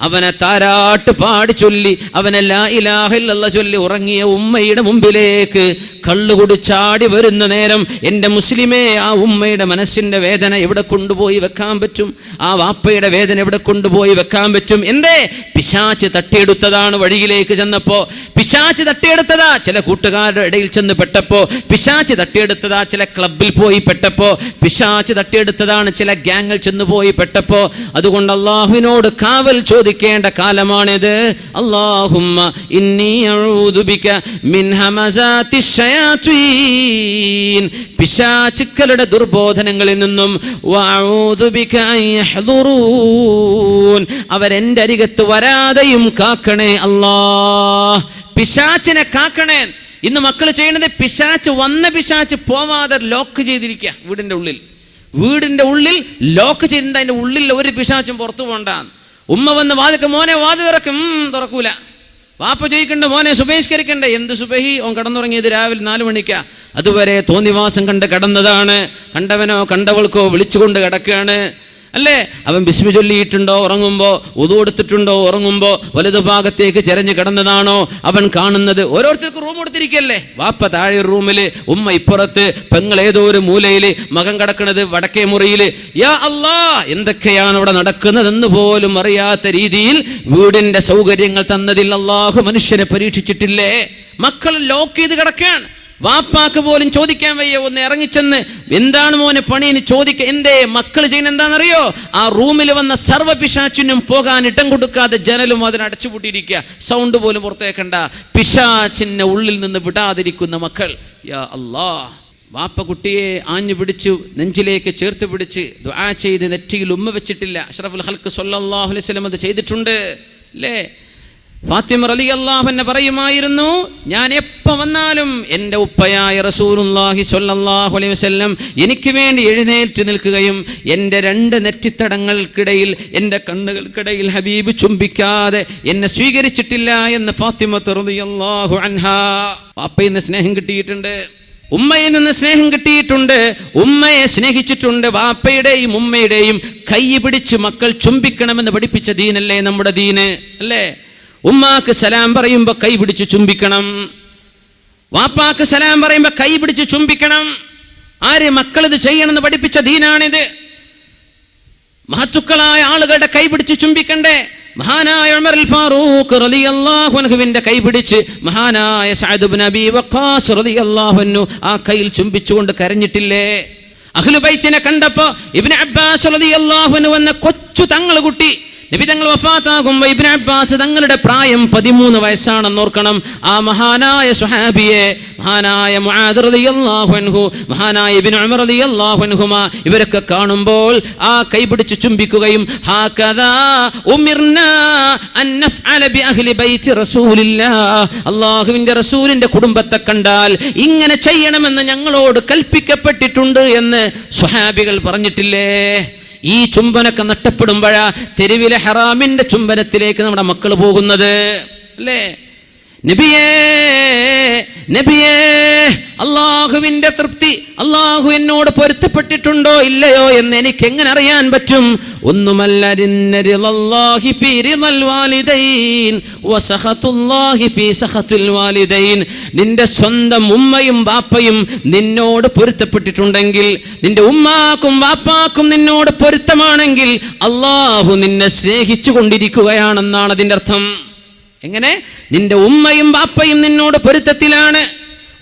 A: അവനെ താരാട്ട് പാടി ചൊല്ലി അവനെ ലാ ഇലാഹ ഇല്ലല്ലാഹ് ചൊല്ലി ഉറങ്ങിയ ഉമ്മയുടെ മുമ്പിലേക്ക് കള്ളുകുടിച്ചാടി വരുന്ന നേരം എൻ്റെ മുസ്ലിമേ, ആ ഉമ്മയുടെ മനസ്സിൻ്റെ വേദന എവിടെ കൊണ്ടുപോയി വെക്കാൻ പറ്റും? ആ വാപ്പയുടെ വേദന എവിടെ കൊണ്ടുപോയി വെക്കാൻ പറ്റും? എന്തേ? പിശാച് തട്ടിയെടുത്തതാണ്. വഴിയിലേക്ക് ചെന്നപ്പോ പിശാച് തട്ടിയെടുത്തതാ. ചില കൂട്ടുകാരുടെ ഇടയിൽ ചെന്ന് പെട്ടപ്പോ പിശാച് തട്ടിയെടുത്തതാ. ചില ക്ലബിൽ പോയി പെട്ടപ്പോ പിശാച് തട്ടിയെടുത്തതാണ്. ചില ഗ്യാങ്ങിൽ ചെന്ന് പോയി പെട്ടപ്പോ. അതുകൊണ്ട് അല്ലാഹുവിനോട് കാവൽ ചോദിക്കേണ്ട കാലമാണിത്. അല്ലാഹുമ്മ ഇന്നി അഊദു ബിക മിൻ ഹമസാത്തി ശയാത്വീൻ, പിശാചുക്കളുടെ ദുർബോധനങ്ങളിൽ നിന്നും, വഅഊദു ബിക അൻ യഹ്ദുറൂൻ, അവരെന്റെ അരികത്ത് വരാതെയും കാക്കണേ അല്ലാഹ്. പിശാചിനെ കാക്കണേ. ഇന്ന് മക്കൾ ചെയ്യുന്നത് പിശാച് വന്ന പിശാച് പോവാതെ ലോക്ക് ചെയ്തിരിക്കുക. വീടിന്റെ ഉള്ളിൽ ലോക്ക് ചെയ്തിട്ട് അതിന്റെ ഉള്ളിൽ ഒരു പിശാചും പുറത്തു പോകണ്ട. ഉമ്മ വന്ന് വാതിക്ക് മോനെ വാതിൽ തുറക്കും, തുറക്കൂല. വാപ്പ ചോദിക്കണ്ട മോനെ സുബഹിസ്കരിക്കണ്ടേ? എന്ത് സുബഹി? ഓൻ കടന്നുറങ്ങിയത് രാവിലെ 4 മണിക്കാ. അതുവരെ തോന്നിവാസം കണ്ട് കടന്നതാണ്. കണ്ടവനോ കണ്ടവൾക്കോ വിളിച്ചുകൊണ്ട് കിടക്കുകയാണ്. അല്ലേ? അവൻ ബിസ്മി ചൊല്ലിയിട്ടുണ്ടോ ഉറങ്ങുമ്പോ? ഉദു എടുത്തിട്ടുണ്ടോ ഉറങ്ങുമ്പോ? വലതു ഭാഗത്തേക്ക് ചെരഞ്ഞു കിടന്നതാണോ അവൻ കാണുന്നത്? ഓരോരുത്തർക്കും റൂം കൊടുത്തിരിക്കല്ലേ? വാപ്പ താഴെ റൂമില്, ഉമ്മ ഇപ്പുറത്ത്, പെങ്ങൾ ഏതോ ഒരു മൂലയില്, മകൻ കിടക്കുന്നത് വടക്കേ മുറിയില്. യാ അല്ലാ, എന്തൊക്കെയാണ് അവിടെ നടക്കുന്നതെന്ന് പോലും അറിയാത്ത രീതിയിൽ വീടിന്റെ സൗകര്യങ്ങൾ തന്നതിൽ അല്ലാഹു മനുഷ്യനെ പരീക്ഷിച്ചിട്ടില്ലേ? മക്കൾ ലോക്ക് ചെയ്ത് കിടക്കുകയാണ്. വാപ്പാക്ക് പോലും ചോദിക്കാൻ വയ്യ. ഒന്ന് ഇറങ്ങിച്ചെന്ന് എന്താണ് മോനെ പണിയെന്ന് ചോദിക്കുക. എന്തേ? മക്കൾ ചെയ്യുന്ന എന്താണെന്നറിയോ? ആ റൂമിൽ വന്ന സർവ്വ പിശാചിനും പോകാൻ ഇടം കൊടുക്കാതെ ജനലും അതിന് അടച്ചുപൂട്ടിയിരിക്കുക. സൗണ്ട് പോലും പുറത്തേക്കണ്ട. പിശാചിനെ ഉള്ളിൽ നിന്ന് വിടാതിരിക്കുന്ന മക്കൾ. യാ അല്ലാ. വാപ്പ കുട്ടിയെ ആഞ്ഞു പിടിച്ചു നെഞ്ചിലേക്ക് ചേർത്ത് പിടിച്ച് ദുആ ചെയ്ത് നെറ്റിയിൽ ഉമ്മ വെച്ചിട്ടില്ല. അഷ്റഫുൽ ഖൽഖ് സ്വല്ലല്ലാഹു അലൈഹി വസല്ലം അത് ചെയ്തിട്ടുണ്ട് അല്ലേ? ഫാത്തിമ റളിയല്ലാഹു അൻഹ പറയുമായിരുന്നു, ഞാൻ എപ്പോൾ വന്നാലും എൻ്റെ ഉപ്പയായ റസൂലുള്ളാഹി സ്വല്ലല്ലാഹു അലൈഹി വസല്ലം എനിക്ക് വേണ്ടി എഴുന്നേറ്റ് നിൽക്കുകയും എൻ്റെ 2 നെറ്റിത്തടങ്ങൾക്കിടയിൽ, എൻ്റെ കണ്ണുകൾക്കിടയിൽ ഹബീബ് ചുംബിക്കാതെ എന്നെ സ്വീകരിച്ചിട്ടില്ല എന്ന് ഫാത്തിമ റളിയല്ലാഹു അൻഹ. വാപ്പയിൽ നിന്ന് സ്നേഹം കിട്ടിയിട്ടുണ്ട്, ഉമ്മയിൽ നിന്ന് സ്നേഹം കിട്ടിയിട്ടുണ്ട്, ഉമ്മയെ സ്നേഹിച്ചിട്ടുണ്ട്. വാപ്പയുടെയും ഉമ്മയുടെയും കൈ പിടിച്ച് മക്കൾ ചുംബിക്കണമെന്ന് പഠിപ്പിച്ച ദീനല്ലേ നമ്മുടെ ദീന് അല്ലേ? ഉമ്മാക്ക് സലാം പറയുമ്പോൾ കൈ പിടിച്ച് ചുംബിക്കണം. വാപ്പാക്ക് സലാം പറയുമ്പോൾ കൈ പിടിച്ച് ചുംബിക്കണം. ആര്? മക്കൾ ഇത് ചെയ്യണമെന്ന് പഠിപ്പിച്ച ദീനാണിത്. മഹത്തുക്കളായ ആളുകളുടെ കൈപിടിച്ച് ചുംബിക്കണ്ടേ? മഹാനായ ഉമർ അൽ ഫാറൂഖ് റളിയല്ലാഹു അൻഹുവിന്റെ കൈപിടിച്ച് മഹാനായ സഅദ് ഇബ്നു അബീ വഖാസ് റളിയല്ലാഹു അൻഹു ആ കൈയിൽ ചുംബിച്ചുകൊണ്ട് കരഞ്ഞിട്ടില്ലേ? അഹ്ലു ബൈത്തിനെ കണ്ടപ്പോ ഇബ്നു അബ്ബാസ് റളിയല്ലാഹു അൻഹു എന്ന കൊച്ചു തങ്ങൾ കുട്ടി നബി തങ്ങൾ വഫാത്താകുമ്പോൾ ഇബ്നു അബ്ബാസ് തങ്ങളുടെ പ്രായം 13 വയസ്സാണെന്ന് ഓർക്കണം. ആ മഹാനായ സ്വഹാബിയെ മഹാനായ മുആദ് റളിയല്ലാഹു അൻഹു, മഹാനായ ഇബ്നു ഉമർ റളിയല്ലാഹു അൻഹുമാ ഇവരൊക്കെ കാണുമ്പോൾ ആ കൈപിടിച്ച് ചുംബിക്കുകയും ഹാകദാ ഉമിർനാ അൻ നഫ്അല ബി അഹ്ലി ബൈത്തി റസൂലില്ലാഹ്, അല്ലാഹുവിന്റെ റസൂലിന്റെ കുടുംബത്തെ കണ്ടാൽ ഇങ്ങനെ ചെയ്യണമെന്ന് ഞങ്ങളോട് കൽപ്പിക്കപ്പെട്ടിട്ടുണ്ട് എന്ന് സ്വഹാബികൾ പറഞ്ഞിട്ടില്ലേ? ഈ ചുംബനൊക്കെ നഷ്ടപ്പെടുമ്പോഴാ തെരുവിലെ ഹറാമിന്റെ ചുംബനത്തിലേക്ക് നമ്മുടെ മക്കൾ പോകുന്നത് അല്ലേ? നബിയേ നബിയേ, അള്ളാഹുവിന്റെ തൃപ്തി, അള്ളാഹു എന്നോട് പൊരുത്തപ്പെട്ടിട്ടുണ്ടോ ഇല്ലയോ എന്ന് എനിക്ക് എങ്ങനെ അറിയാൻ പറ്റും? ഒന്നുമല്ല, നിന്റെ സ്വന്തം ഉമ്മയും വാപ്പയും നിന്നോട് പൊരുത്തപ്പെട്ടിട്ടുണ്ടെങ്കിൽ, നിന്റെ ഉമ്മാക്കും വാപ്പാക്കും നിന്നോട് പൊരുത്തമാണെങ്കിൽ അള്ളാഹു നിന്നെ സ്നേഹിച്ചു കൊണ്ടിരിക്കുകയാണെന്നാണ് അതിന്റെ അർത്ഥം. എങ്ങനെ? നിന്റെ ഉമ്മയും വാപ്പയും നിന്നോട് പൊരുത്തത്തിലാണ്,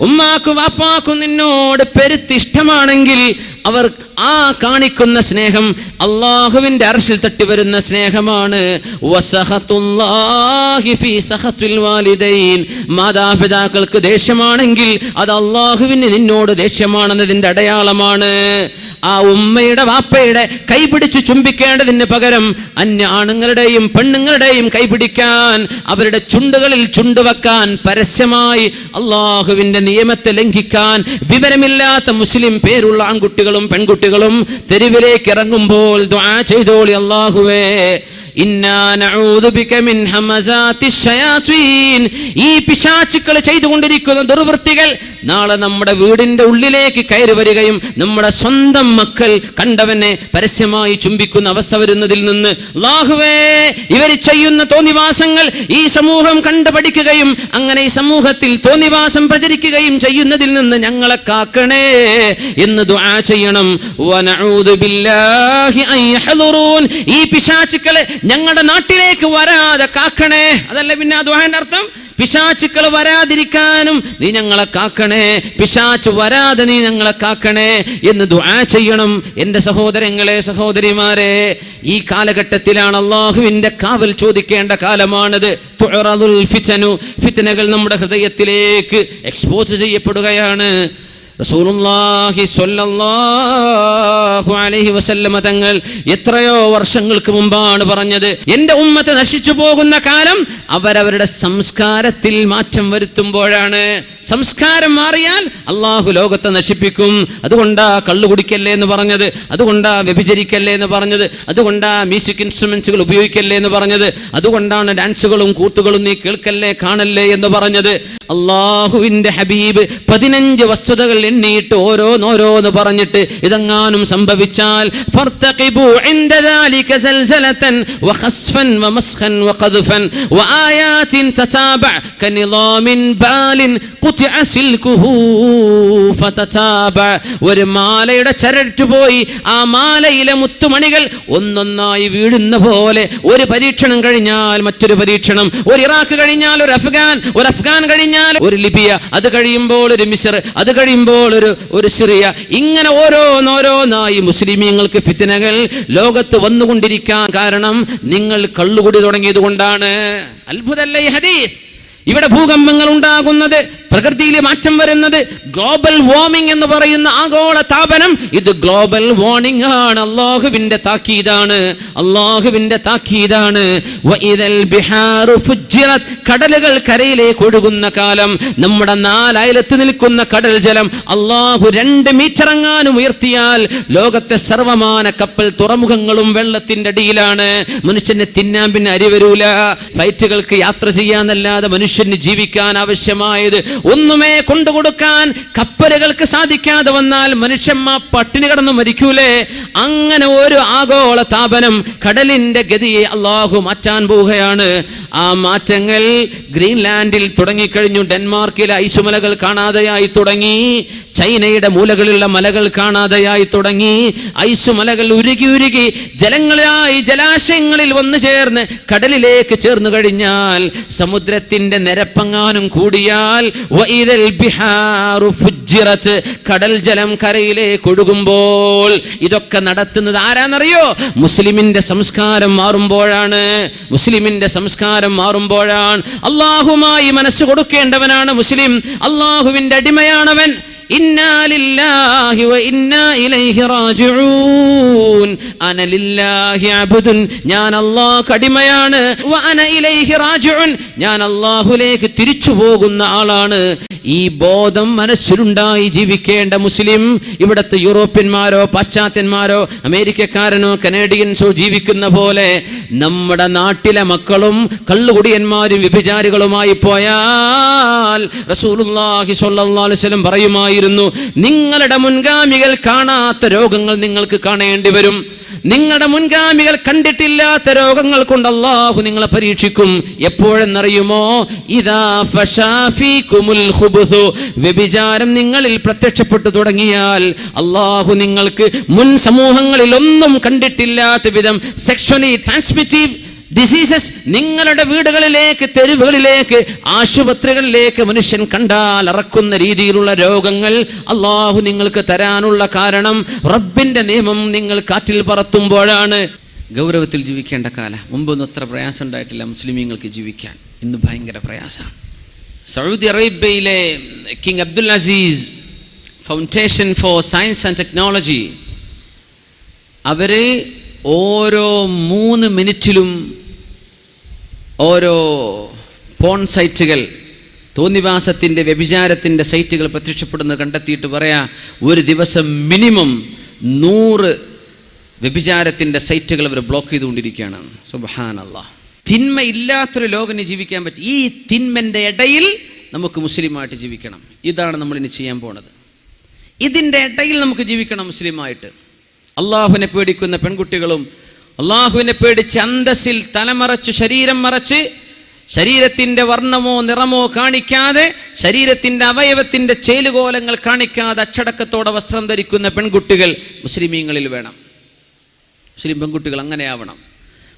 A: ഉമ്മാക്കും വാപ്പാക്കും നിന്നോട് പെരുത്തിഷ്ടമാണെങ്കിൽ അവർ ആ കാണിക്കുന്ന സ്നേഹം അള്ളാഹുവിന്റെ അർശിൽ തട്ടി വരുന്ന സ്നേഹമാണ്. മാതാപിതാക്കൾക്ക് ദേഷ്യമാണെങ്കിൽ അത് അള്ളാഹുവിന് നിന്നോട് ദേഷ്യമാണെന്നതിന്റെ അടയാളമാണ്. ആ ഉമ്മയുടെ വാപ്പയുടെ കൈപിടിച്ച് ചുംബിക്കേണ്ടതിന് പകരം അന്യ ആണുങ്ങളുടെയും പെണ്ണുങ്ങളുടെയും കൈപിടിക്കാൻ, അവരുടെ ചുണ്ടുകളിൽ ചുണ്ടുവെക്കാൻ, പരസ്യമായി അള്ളാഹുവിന്റെ നിയമത്തെ ലംഘിക്കാൻ വിവരമില്ലാത്ത മുസ്ലിം പേരുള്ള ആൺകുട്ടികളും പെൺകുട്ടികളും തെരുവിലേക്ക് ഇറങ്ങുമ്പോൾ ദുആ ചെയ്തോളി, അല്ലാഹുവേ ഇന്നാ നഊദു ബിക മിൻ ഹമസാത്തി ശയാത്വീൻ, ഈ പിശാചുക്കൾ ചെയ്തുകൊണ്ടിരിക്കുന്ന ദുർവൃത്തികൾ നാളെ നമ്മുടെ വീടിന്റെ ഉള്ളിലേക്ക് കയറി വരികയും നമ്മുടെ സ്വന്തം മക്കൾ കണ്ടവനെ പരസ്യമായി ചുംബിക്കുന്ന അവസ്ഥ വരുന്നതിൽ നിന്ന് അല്ലാഹുവേ ഇവർ ചെയ്യുന്ന തോന്നിവാസങ്ങൾ ഈ സമൂഹം കണ്ടുപഠിക്കുകയും അങ്ങനെ ഈ സമൂഹത്തിൽ തോന്നിവാസം പ്രചരിക്കുകയും ചെയ്യുന്നതിൽ നിന്ന് ഞങ്ങളെ കാക്കണേ എന്ന് ദുആ ചെയ്യണം. വനഊദു ബില്ലാഹി അൻ യഹ്ളുറൂൻ, ഈ പിശാചുക്കളെ ഞങ്ങളുടെ നാട്ടിലേക്ക് വരാതെ കാക്കണേ. അതല്ല പിന്നെ ആ ദുആന്റെ അർത്ഥം? പിശാചുക്കൾ വരാതിരിക്കാനും നീ ഞങ്ങളെ കാക്കണേ, പിശാച് വരാതെ നീ ഞങ്ങളെ കാക്കണേ എന്ന് ദുആ ചെയ്യണം. എൻ്റെ സഹോദരങ്ങളെ, സഹോദരിമാരെ, ഈ കാലഘട്ടത്തിലാണ് അള്ളാഹുവിന്റെ കാവൽ ചോദിക്കേണ്ട കാലമാണിത്. തുഅറദുൽ ഫിതനു, ഫിത്നകൾ നമ്മുടെ ഹൃദയത്തിലേക്ക് എക്സ്പോസ് ചെയ്യപ്പെടുകയാണ്. റസൂലുള്ളാഹി സ്വല്ലല്ലാഹു അലൈഹി വസല്ലമ തങ്ങൾ എത്രയോ വർഷങ്ങൾക്ക് മുമ്പാണ് പറഞ്ഞത്, എൻ്റെ ഉമ്മത്ത് നശിച്ചു പോകുന്ന കാലം അവരവരുടെ സംസ്കാരത്തിൽ മാറ്റം വരുത്തുമ്പോഴാണ്. സംസ്കാരം മാറിയാൽ അള്ളാഹു ലോകത്തെ നശിപ്പിക്കും. അതുകൊണ്ടാ കള്ളു കുടിക്കല്ലേ എന്ന് പറഞ്ഞത്, അതുകൊണ്ടാ വ്യഭിചരിക്കല്ലേ എന്ന് പറഞ്ഞത്, അതുകൊണ്ടാ മ്യൂസിക് ഇൻസ്ട്രുമെന്റ്സുകൾ ഉപയോഗിക്കല്ലേ എന്ന് പറഞ്ഞത്, അതുകൊണ്ടാണ് ഡാൻസുകളും കൂത്തുകളും നീ കേൾക്കല്ലേ കാണല്ലേ എന്ന് പറഞ്ഞത്. അള്ളാഹുവിന്റെ ഹബീബ് 15 വസ്തുതകൾ എണ്ണിയിട്ട് ഓരോന്നോരോന്ന് പറഞ്ഞിട്ട് ഇതെങ്ങാനും സംഭവിച്ചാൽ ഫർതഖിബു ഇൻദ ദാലിക സൽസലതൻ വഖസ്ഫൻ വമസ്ഖൻ വഖദ്ഫൻ വആയാതിൻ തതാബഅ കനിളാമിൻ ബാലിൻ ഖുതിഅ സിൽകുഹു ഫതതാബഅ. ഒരു മാലയുടെ ചരട് പോയി ആ മാലയിലെ മുത്തുമണികൾ ഒന്നൊന്നായി വീഴുന്ന പോലെ ഒരു പരീക്ഷണം കഴിഞ്ഞാൽ മറ്റൊരു പരീക്ഷണം, ഒരു ഇറാഖ് കഴിഞ്ഞാൽ ഒരു അഫ്ഗാൻ കഴിഞ്ഞാൽ ഒരു ലിബിയ, അത് കഴിയുമ്പോൾ ഒരു മിസ്ർ, അത് കഴിയുമ്പോൾ ഒരു സിറിയ, ഇങ്ങനെ ഓരോന്നോരോന്നായി മുസ്ലിമീങ്ങൾക്ക് ഫിത്നകൾ ലോകത്ത് വന്നുകൊണ്ടിരിക്കാൻ കാരണം നിങ്ങൾ കള്ളുകുടി തുടങ്ങിയത് കൊണ്ടാണ്. അത്ഭുതമല്ലേ ഈ ഹദീസ്? ഇവിടെ ഭൂകമ്പങ്ങൾ ഉണ്ടാകുന്നത്, പ്രകൃതിയിൽ മാറ്റം വരുന്നത്, ഗ്ലോബൽ വാർമിംഗ് എന്ന് പറയുന്ന ആഗോള താപനം, ഇത് ഗ്ലോബൽ വാർമിംഗ് ആണ്. അല്ലാഹുവിന്റെ താക്കീതാണ്, അല്ലാഹുവിന്റെ താക്കീതാണ്. വഇദൽ ബിഹാറു ഫുജ്ജിറത്, കടലുകൾ കരയിലേക്ക് ഒഴുകുന്ന കാലം, നമ്മുടെ 4 അയലത്ത് നിൽക്കുന്ന കടൽ ജലം അല്ലാഹു 2 മീറ്റർ എങ്ങാനും ഉയർത്തിയാൽ ലോകത്തെ സർവമാന കപ്പൽ തുറമുഖങ്ങളും വെള്ളത്തിന്റെ അടിയിലാണ്. മനുഷ്യനെ തിന്നാൻ പിന്നെ അരി വരൂല. ഫ്ലൈറ്റുകൾക്ക് യാത്ര ചെയ്യാന്നല്ലാതെ മനുഷ്യന് ജീവിക്കാൻ ആവശ്യമായത് ഒന്നുമേ കൊണ്ടുകൊടുക്കാൻ കപ്പലുകൾക്ക് സാധിക്കാതെ വന്നാൽ മനുഷ്യന്മാർ പട്ടിണി കിടന്നു മരിക്കൂലേ? അങ്ങനെ ഒരു ആഗോള താപനം, കടലിന്റെ ഗതിയെ അള്ളാഹു മാറ്റാൻ പോവുകയാണ്. ആ മാറ്റങ്ങൾ ഗ്രീൻലാൻഡിൽ തുടങ്ങിക്കഴിഞ്ഞു. ഡെൻമാർക്കിലെ ഐസുമലകൾ കാണാതെയായി തുടങ്ങി. ചൈനയുടെ മൂലകളിലുള്ള മലകൾ കാണാതെയായി തുടങ്ങി. ഐസുമലകൾ ഉരുകി ഉരുകി ജലങ്ങളായി ജലാശയങ്ങളിൽ വന്നു ചേർന്ന് കടലിലേക്ക് ചേർന്നു കഴിഞ്ഞാൽ, സമുദ്രത്തിന്റെ നിരപ്പങ്ങാനും കൂടിയാൽ, കടൽ ജലം കരയിലേക്ക് ഒഴുകുമ്പോൾ, ഇതൊക്കെ നടത്തുന്നത് ആരാന്നറിയോ? മുസ്ലിമിന്റെ സംസ്കാരം മാറുമ്പോഴാണ്. മുസ്ലിമിന്റെ സംസ്കാരം മാറുമ്പോഴാണ്. അള്ളാഹുമായി മനസ്സ് കൊടുക്കേണ്ടവനാണ് മുസ്ലിം. അള്ളാഹുവിന്റെ അടിമയാണവൻ. ഇന്നാ ലില്ലാഹി വ ഇന്നാ ഇലൈഹി റാജിഊൻ. അന ലില്ലാഹി അബ്ദുൻ, ഞാൻ അല്ലാഹുവിന്റെ അടിമയാണ്. വ അന ഇലൈഹി റാജിഊൻ, ഞാൻ അല്ലാഹുവിലേക്ക് തിരിച്ചു പോകുന്ന ആളാണ്. ഈ ബോധം മനസ്സിലുണ്ടായി ജീവിക്കേണ്ട മുസ്ലിം, ഇവിടുത്തെ യൂറോപ്യന്മാരോ പാശ്ചാത്യന്മാരോ അമേരിക്കക്കാരനോ കനേഡിയൻസോ ജീവിക്കുന്ന പോലെ നമ്മുടെ നാട്ടിലെ മക്കളും കള്ളുകുടിയന്മാരും വ്യഭിചാരികളുമായി പോയാൽ റസൂലുള്ളാഹി സ്വല്ലല്ലാഹു അലൈഹി വസല്ലം പറയുമായിരുന്നു, നിങ്ങളുടെ മുൻഗാമികൾ കാണാത്ത രോഗങ്ങൾ നിങ്ങൾക്ക് കാണേണ്ടി വരും. നിങ്ങളുടെ മുൻഗാമികൾ കണ്ടിട്ടില്ലാത്ത രോഗങ്ങൾ കൊണ്ട് അല്ലാഹു നിങ്ങളെ പരീക്ഷിക്കും. എപ്പോഴെന്നറിയുമോ? ഇദാ ഫശാ ഫീകുമുൽ ഖുബുസു, വ്യഭിചാരം നിങ്ങളിൽ പ്രത്യക്ഷപ്പെട്ടു തുടങ്ങിയാൽ അല്ലാഹു നിങ്ങൾക്ക് മുൻ സമൂഹങ്ങളിൽ ഒന്നും കണ്ടിട്ടില്ലാത്ത വിധം സെക്ഷുവലി ട്രാൻസ്മിറ്റീവ് ഡിസീസസ് നിങ്ങളുടെ വീടുകളിലേക്ക്, തെരുവുകളിലേക്ക്, ആശുപത്രികളിലേക്ക് മനുഷ്യൻ കണ്ടാൽ ഇറക്കുന്ന രീതിയിലുള്ള രോഗങ്ങൾ അള്ളാഹു നിങ്ങൾക്ക് തരാനുള്ള കാരണം റബ്ബിന്റെ നിയമം നിങ്ങൾ കാറ്റിൽ പറത്തുമ്പോഴാണ്. ഗൗരവത്തിൽ ജീവിക്കേണ്ട കാലം. മുമ്പൊന്നും അത്ര പ്രയാസം ഉണ്ടായിട്ടില്ല മുസ്ലിമീങ്ങൾക്ക് ജീവിക്കാൻ. ഇന്ന് ഭയങ്കര പ്രയാസമാണ്. സൗദി അറേബ്യയിലെ king Abdul Aziz foundation for science and technology, അവര് ഓരോ 3 മിനിറ്റിലും ഓരോ പോൺ സൈറ്റുകൾ, തോന്നിവാസത്തിൻ്റെ വ്യഭിചാരത്തിൻ്റെ സൈറ്റുകൾ പ്രത്യക്ഷപ്പെടുന്നത് കണ്ടെത്തിയിട്ട് പറയാ, ഒരു ദിവസം മിനിമം 100 വ്യഭിചാരത്തിൻ്റെ സൈറ്റുകൾ അവർ ബ്ലോക്ക് ചെയ്തുകൊണ്ടിരിക്കുകയാണ്. സുബ്ഹാനല്ലാഹ്. തിന്മ ഇല്ലാത്തൊരു ലോകം ജീവിക്കാൻ പറ്റും. ഈ തിന്മൻ്റെ ഇടയിൽ നമുക്ക് മുസ്ലിമായിട്ട് ജീവിക്കണം. ഇതാണ് നമ്മളിനി ചെയ്യാൻ പോണത്. ഇതിൻ്റെ ഇടയിൽ നമുക്ക് ജീവിക്കണം മുസ്ലിമായിട്ട്. അള്ളാഹുവിനെ പേടിക്കുന്ന പെൺകുട്ടികളും അള്ളാഹുവിനെ പേടിച്ച് അന്തസ്സിൽ തലമറച്ച് ശരീരം മറച്ച് ശരീരത്തിൻ്റെ വർണ്ണമോ നിറമോ കാണിക്കാതെ, ശരീരത്തിൻ്റെ അവയവത്തിൻ്റെ ചേലുകോലങ്ങൾ കാണിക്കാതെ അച്ചടക്കത്തോടെ വസ്ത്രം ധരിക്കുന്ന പെൺകുട്ടികൾ മുസ്ലിമീങ്ങളിൽ വേണം. മുസ്ലിം പെൺകുട്ടികൾ അങ്ങനെയാവണം.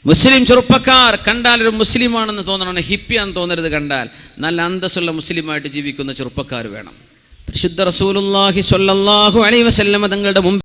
A: മുസ്ലിം ചെറുപ്പക്കാർ കണ്ടാൽ ഒരു മുസ്ലിമാണെന്ന് തോന്നണം, ഹിപ്പിയാന്ന് തോന്നരുത്. കണ്ടാൽ നല്ല അന്തസ്സുള്ള മുസ്ലിമായിട്ട് ജീവിക്കുന്ന ചെറുപ്പക്കാർ വേണം. പരിശുദ്ധ റസൂലുള്ളാഹി സ്വല്ലല്ലാഹു അലൈഹി വസല്ലം തങ്ങളുടെ മുമ്പ്